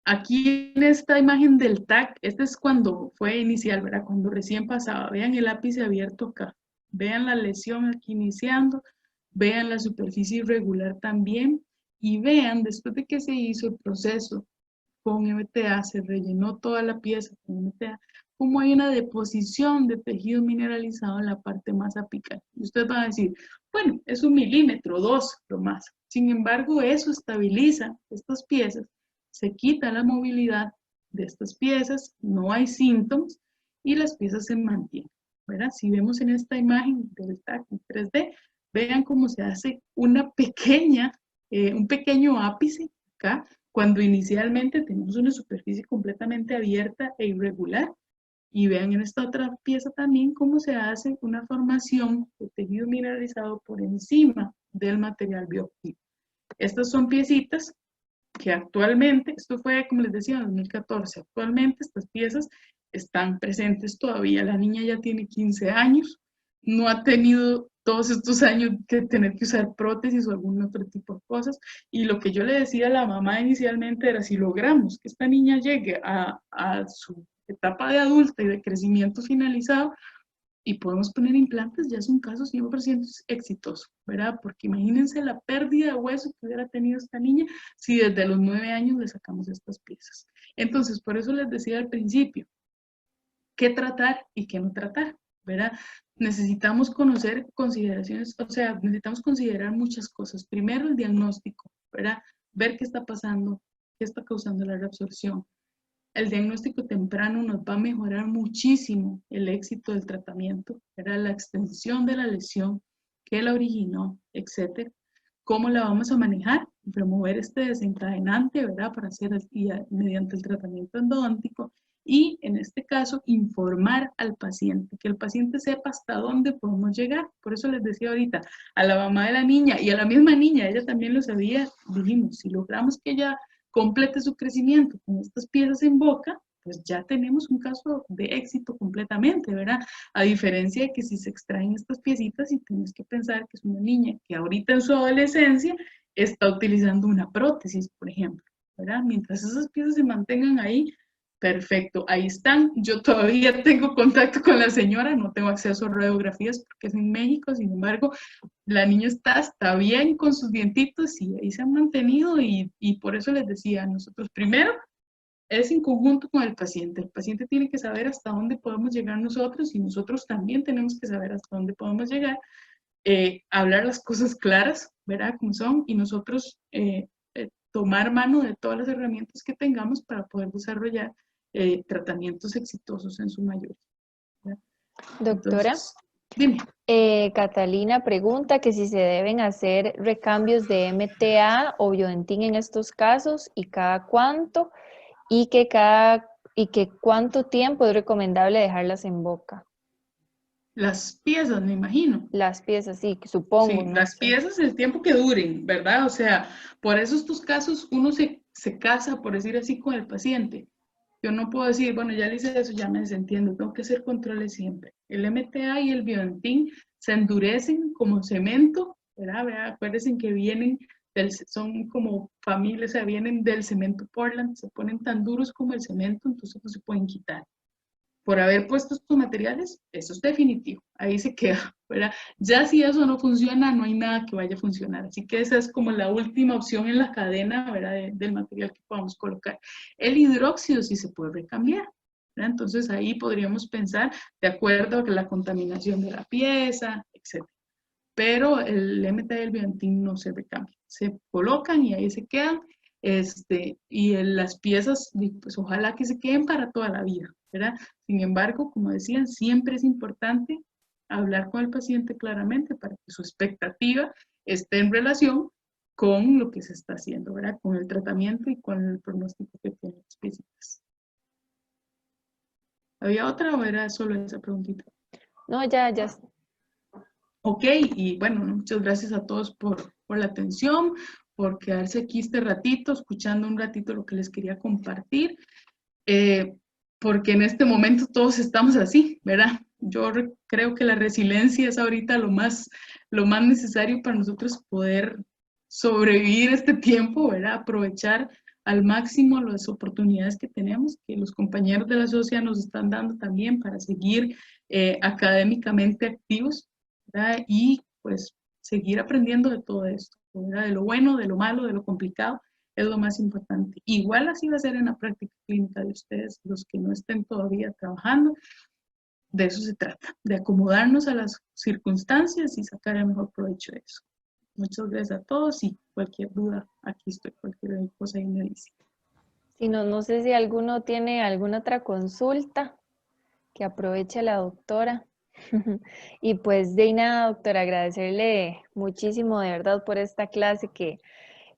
Aquí en esta imagen del TAC, este es cuando fue inicial, ¿verdad? Cuando recién pasaba. Vean el ápice abierto acá. Vean la lesión aquí iniciando. Vean la superficie irregular también. Y vean, después de que se hizo el proceso con MTA, se rellenó toda la pieza con MTA, cómo hay una deposición de tejido mineralizado en la parte más apical. Y ustedes van a decir, bueno, es 1 milímetro, 2, lo más. Sin embargo, eso estabiliza estas piezas, se quita la movilidad de estas piezas, no hay síntomas y las piezas se mantienen, ¿verdad? Si vemos en esta imagen del TAC en 3D, vean cómo se hace una pequeña, un pequeño ápice acá, cuando inicialmente tenemos una superficie completamente abierta e irregular. Y vean en esta otra pieza también cómo se hace una formación de tejido mineralizado por encima del material bioactivo. Estas son piecitas que actualmente, esto fue como les decía en 2014, actualmente estas piezas están presentes todavía. La niña ya tiene 15 años, no ha tenido todos estos años que tener que usar prótesis o algún otro tipo de cosas. Y lo que yo le decía a la mamá inicialmente era, si logramos que esta niña llegue a su etapa de adulta y de crecimiento finalizado, y podemos poner implantes, ya es un caso 100% exitoso, ¿verdad? Porque imagínense la pérdida de hueso que hubiera tenido esta niña si desde los 9 años le sacamos estas piezas. Entonces, por eso les decía al principio, qué tratar y qué no tratar, ¿verdad? Necesitamos conocer consideraciones, o sea, necesitamos considerar muchas cosas. Primero, el diagnóstico, ¿verdad? Ver qué está pasando, qué está causando la reabsorción. El diagnóstico temprano nos va a mejorar muchísimo el éxito del tratamiento, ¿verdad? La extensión de la lesión, qué la originó, etcétera. ¿Cómo la vamos a manejar? Remover este desencadenante, ¿verdad? Para hacer mediante el tratamiento endodóntico y, en este caso, informar al paciente, que el paciente sepa hasta dónde podemos llegar. Por eso les decía ahorita, a la mamá de la niña y a la misma niña, ella también lo sabía, dijimos, si logramos que ella complete su crecimiento con estas piezas en boca, pues ya tenemos un caso de éxito completamente, ¿verdad? A diferencia de que si se extraen estas piecitas y tienes que pensar que es una niña que ahorita en su adolescencia está utilizando una prótesis, por ejemplo, ¿verdad? Mientras esas piezas se mantengan ahí, perfecto, ahí están. Yo todavía tengo contacto con la señora, no tengo acceso a radiografías porque es en México, sin embargo, la niña está bien con sus dientitos y ahí se han mantenido y por eso les decía a nosotros, primero, es en conjunto con el paciente tiene que saber hasta dónde podemos llegar nosotros y nosotros también tenemos que saber hasta dónde podemos llegar, hablar las cosas claras, ¿verdad? Como son, y nosotros tomar mano de todas las herramientas que tengamos para poder desarrollar tratamientos exitosos en su mayoría, ¿verdad? Doctora, Entonces, dime. Catalina pregunta que si se deben hacer recambios de MTA o Biodentin en estos casos y cada cuánto, y que cuánto tiempo es recomendable dejarlas en boca. Las piezas, me imagino. Las piezas, sí, supongo, Sí, no las sé. piezas el tiempo que duren, ¿verdad? O sea, por eso estos casos uno se casa, por decir así, con el paciente. Yo no puedo decir, bueno, ya le hice eso, ya me desentiendo, tengo que hacer controles siempre. El MTA y el Biodentin se endurecen como cemento, ¿verdad? Acuérdense que son como familias, o sea, vienen del cemento Portland, se ponen tan duros como el cemento, entonces no se pueden quitar. Por haber puesto estos materiales, eso es definitivo, ahí se queda, ¿verdad? Ya si eso no funciona, no hay nada que vaya a funcionar, así que esa es como la última opción en la cadena, ¿verdad? Del material que podamos colocar. El hidróxido sí se puede recambiar, ¿verdad? Entonces ahí podríamos pensar de acuerdo a la contaminación de la pieza, etc. Pero el MTA y el Biodentin no se recambian, se colocan y ahí se quedan, las piezas, pues ojalá que se queden para toda la vida, ¿verdad? Sin embargo, como decían, siempre es importante hablar con el paciente claramente para que su expectativa esté en relación con lo que se está haciendo, ¿verdad? Con el tratamiento y con el pronóstico que tienen las piezas. ¿Había otra o era solo esa preguntita? No, ya. Ok, y bueno, muchas gracias a todos por la atención, por quedarse aquí este ratito, escuchando un ratito lo que les quería compartir, porque en este momento todos estamos así, ¿verdad? Yo creo que la resiliencia es ahorita lo más necesario para nosotros poder sobrevivir este tiempo, ¿verdad? Aprovechar al máximo las oportunidades que tenemos, que los compañeros de la sociedad nos están dando también para seguir académicamente activos, ¿verdad? Y pues seguir aprendiendo de todo esto, ¿verdad? De lo bueno, de lo malo, de lo complicado, es lo más importante. Igual así va a ser en la práctica clínica de ustedes, los que no estén todavía trabajando. De eso se trata, de acomodarnos a las circunstancias y sacar el mejor provecho de eso. Muchas gracias a todos y cualquier duda, aquí estoy, cualquier cosa ahí me dice. Si no, no sé si alguno tiene alguna otra consulta que aproveche la doctora. Y pues de nada, doctora, agradecerle muchísimo de verdad por esta clase que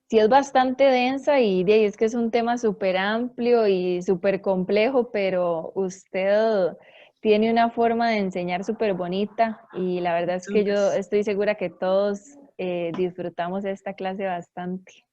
sí es bastante densa y de ahí es que es un tema súper amplio y súper complejo, pero usted tiene una forma de enseñar súper bonita y la verdad es que yo Gracias. estoy segura que todos disfrutamos de esta clase bastante.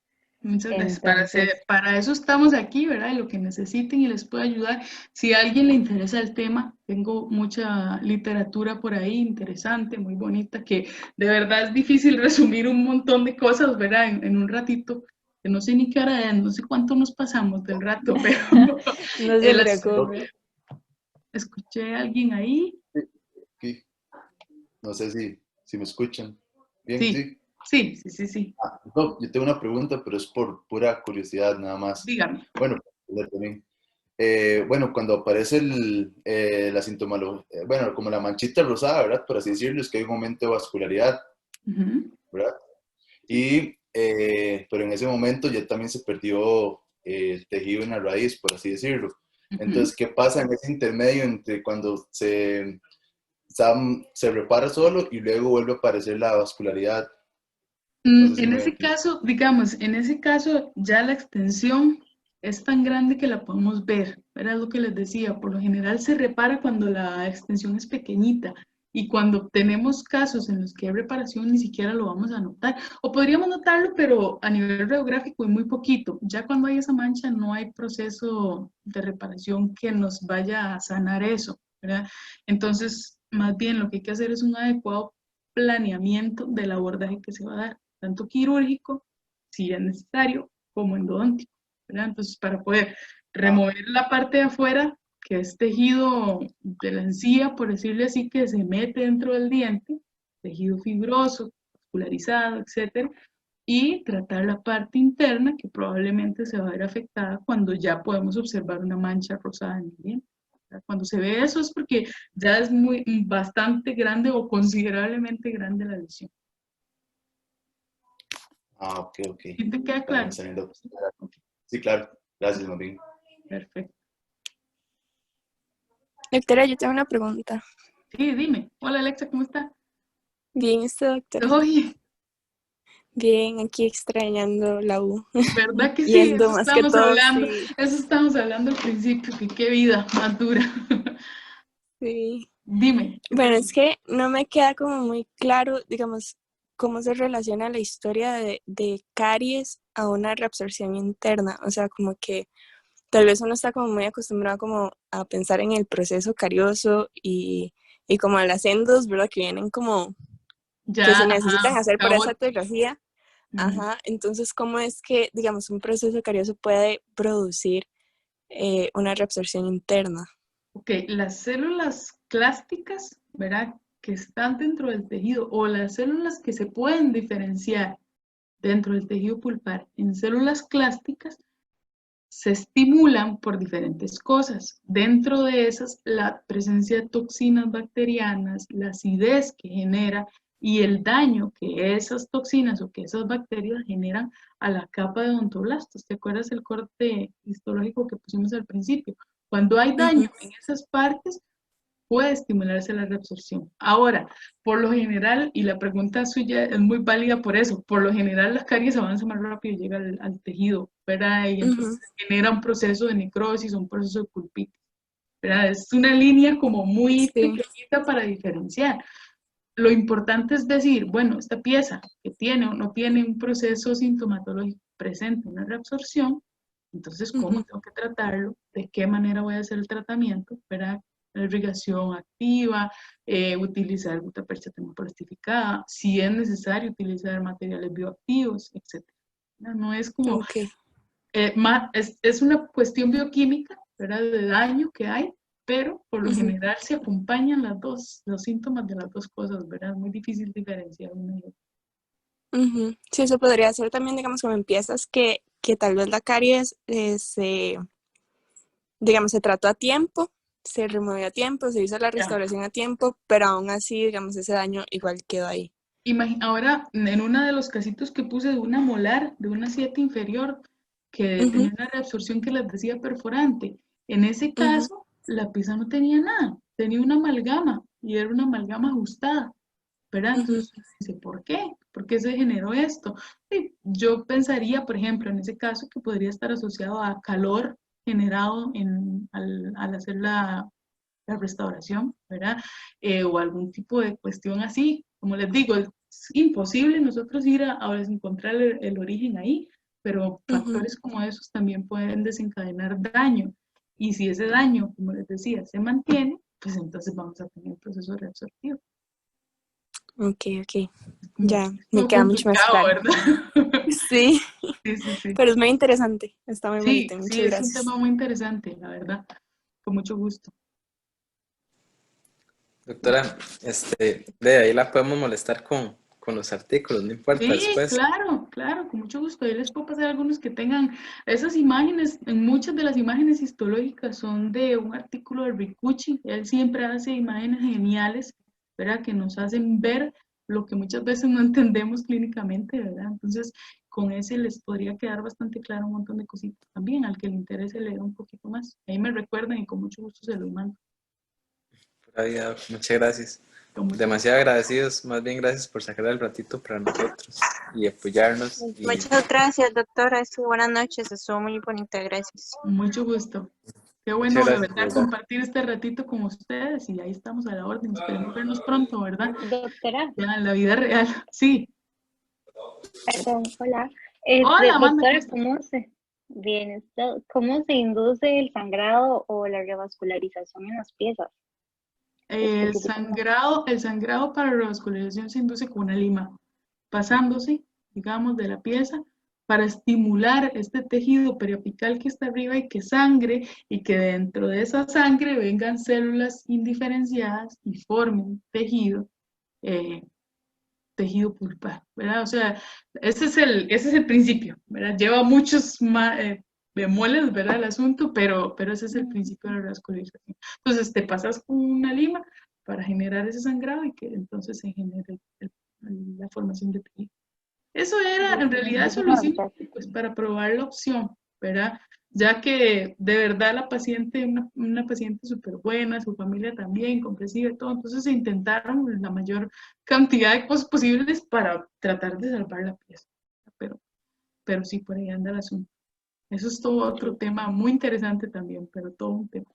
Muchas gracias. Entonces, Para eso estamos aquí, ¿verdad? Y lo que necesiten y les puedo ayudar. Si a alguien le interesa el tema, tengo mucha literatura por ahí interesante, muy bonita, que de verdad es difícil resumir un montón de cosas, ¿verdad? En un ratito, que no sé ni qué hora es, no sé cuánto nos pasamos del rato, pero no se las, preocupe. escuché a alguien ahí. Aquí. No sé si me escuchan. Bien, Sí, sí. sí. No, yo tengo una pregunta, pero es por pura curiosidad nada más. Dígame. Bueno, también. Bueno, cuando aparece la sintomología, bueno, como la manchita rosada, ¿verdad? Por así decirlo, es que hay un momento de vascularidad, ¿verdad? Y, pero en ese momento ya también se perdió el tejido en la raíz, por así decirlo. Entonces, ¿qué pasa en ese intermedio entre cuando se repara solo y luego vuelve a aparecer la vascularidad? No sé si En me ese explico. caso, digamos, en ese caso ya la extensión es tan grande que la podemos ver, era lo que les decía, por lo general se repara cuando la extensión es pequeñita y cuando tenemos casos en los que hay reparación ni siquiera lo vamos a notar, o podríamos notarlo, pero a nivel radiográfico y muy poquito, ya cuando hay esa mancha no hay proceso de reparación que nos vaya a sanar eso, ¿verdad? Entonces, más bien lo que hay que hacer es un adecuado planeamiento del abordaje que se va a dar tanto quirúrgico, si es necesario, como endodóntico, ¿verdad? Entonces, para poder remover la parte de afuera, que es tejido de la encía, por decirle así, que se mete dentro del diente, tejido fibroso, vascularizado, etcétera, y tratar la parte interna, que probablemente se va a ver afectada cuando ya podemos observar una mancha rosada en el diente. Cuando se ve eso es porque ya es bastante grande o considerablemente grande la lesión. Ah, ok, ok. ¿Sí te queda claro? Sí, claro. Gracias, más bien. Perfecto. Doctora, yo tengo una pregunta. Sí, dime. Hola, Alexa, ¿cómo está? Bien, doctora. Oye, Bien, aquí extrañando la U. ¿verdad que sí? Yendo más que todo, sí. Eso estamos hablando al principio, que qué vida más dura. Sí. Dime. Bueno, es que no me queda como muy claro, digamos, cómo se relaciona la historia de caries a una reabsorción interna. O sea, como que tal vez uno está como muy acostumbrado como a pensar en el proceso carioso y como a las endos, ¿verdad? Que vienen como que Ya, se ajá, necesitan hacer por acabo. esa etiología. Ajá, entonces, ¿cómo es que, digamos, un proceso carioso puede producir una reabsorción interna? Ok, las células clásticas, ¿verdad? Que están dentro del tejido o las células que se pueden diferenciar dentro del tejido pulpar en células clásticas se estimulan por diferentes cosas. Dentro de esas, la presencia de toxinas bacterianas, la acidez que genera y el daño que esas toxinas o que esas bacterias generan a la capa de odontoblastos. ¿Te acuerdas el corte histológico que pusimos al principio? Cuando hay daño en esas partes, puede estimularse la reabsorción. Ahora, por lo general, y la pregunta suya es muy válida por eso, por lo general las caries avanzan más rápido y llegan al tejido, ¿verdad? Y entonces genera un proceso de necrosis, un proceso de pulpitis, ¿verdad? Es una línea como muy Sí. pequeñita para diferenciar. Lo importante es decir, bueno, esta pieza que tiene o no tiene un proceso sintomatológico presente, una reabsorción, entonces, ¿cómo tengo que tratarlo? ¿De qué manera voy a hacer el tratamiento? ¿Verdad? La irrigación activa, utilizar gutapercha plastificada, si es necesario utilizar materiales bioactivos, etc. No es como, Ok. es una cuestión bioquímica, ¿verdad? De daño que hay, pero por lo general se acompañan los síntomas de las dos cosas, ¿verdad? Es muy difícil diferenciar una y otra. Sí, eso podría ser también, digamos, como en piezas que tal vez la caries digamos, se trató a tiempo, se removió a tiempo, se hizo la restauración a tiempo, pero aún así, digamos, ese daño igual quedó ahí. Ahora, en uno de los casitos que puse de una molar, de una 7 inferior, que tenía una reabsorción que les decía perforante, en ese caso, la pieza no tenía nada, tenía una amalgama, y era una amalgama ajustada, ¿verdad? Entonces, dice, ¿por qué? ¿Por qué se generó esto? Sí, yo pensaría, por ejemplo, en ese caso, que podría estar asociado a calor generado al hacer la restauración, ¿verdad? O algún tipo de cuestión así. Como les digo, es imposible nosotros ir a encontrar el origen ahí, pero factores como esos también pueden desencadenar daño. Y si ese daño, como les decía, se mantiene, pues entonces vamos a tener un proceso reabsortivo. Ok. Como, Ya, me como queda mucho más complicado, claro. ¿verdad? Sí, Sí. pero es muy interesante, está muy bonito, Sí, muchas es un gracias. tema muy interesante, la verdad. Con mucho gusto. Doctora, de ahí la podemos molestar con los artículos, no importa Sí, después. claro, con mucho gusto. Yo les puedo pasar algunos que tengan esas imágenes. En muchas de las imágenes histológicas son de un artículo de Ricucci. Él siempre hace imágenes geniales, ¿verdad? Que nos hacen ver lo que muchas veces no entendemos clínicamente, ¿verdad? Entonces, con ese les podría quedar bastante claro un montón de cositas también, al que le interese leer un poquito más. Ahí me recuerdan y con mucho gusto se los mando. Pura vida, doc. Muchas gracias. Con mucho gusto. Demasiado agradecidos, más bien gracias por sacar el ratito para nosotros y apoyarnos. Y Muchas gracias, doctora. Buenas noches, estuvo muy bonita, gracias. Mucho gusto. Qué muchas bueno, de gracias, de verdad, verdad. compartir este ratito con ustedes y ahí estamos a la orden. Esperemos vernos pronto, ¿verdad? Doctora, Ya en la vida real. Sí. perdón, hola. Hola, Amanda, ¿cómo Doctora, estás? ¿cómo se induce el sangrado o la revascularización en las piezas específicamente? El sangrado para la revascularización se induce con una lima, pasándose, digamos, de la pieza para estimular este tejido periapical que está arriba y que sangre y que dentro de esa sangre vengan células indiferenciadas y formen tejido pulpar, ¿verdad? O sea, ese es el principio, ¿verdad? Lleva muchos bemoles, ¿verdad? El asunto, pero ese es el principio de la revascularización. Entonces, te pasas con una lima para generar ese sangrado y que entonces se genere la formación de tejido. Eso era, en realidad eso lo hicimos pues, para probar la opción, ¿verdad? Ya que de verdad la paciente, una paciente súper buena, su familia también, comprensiva y todo, entonces se intentaron la mayor cantidad de cosas posibles para tratar de salvar la pieza, pero sí, por ahí anda el asunto. Eso es todo otro tema muy interesante también, pero todo un tema.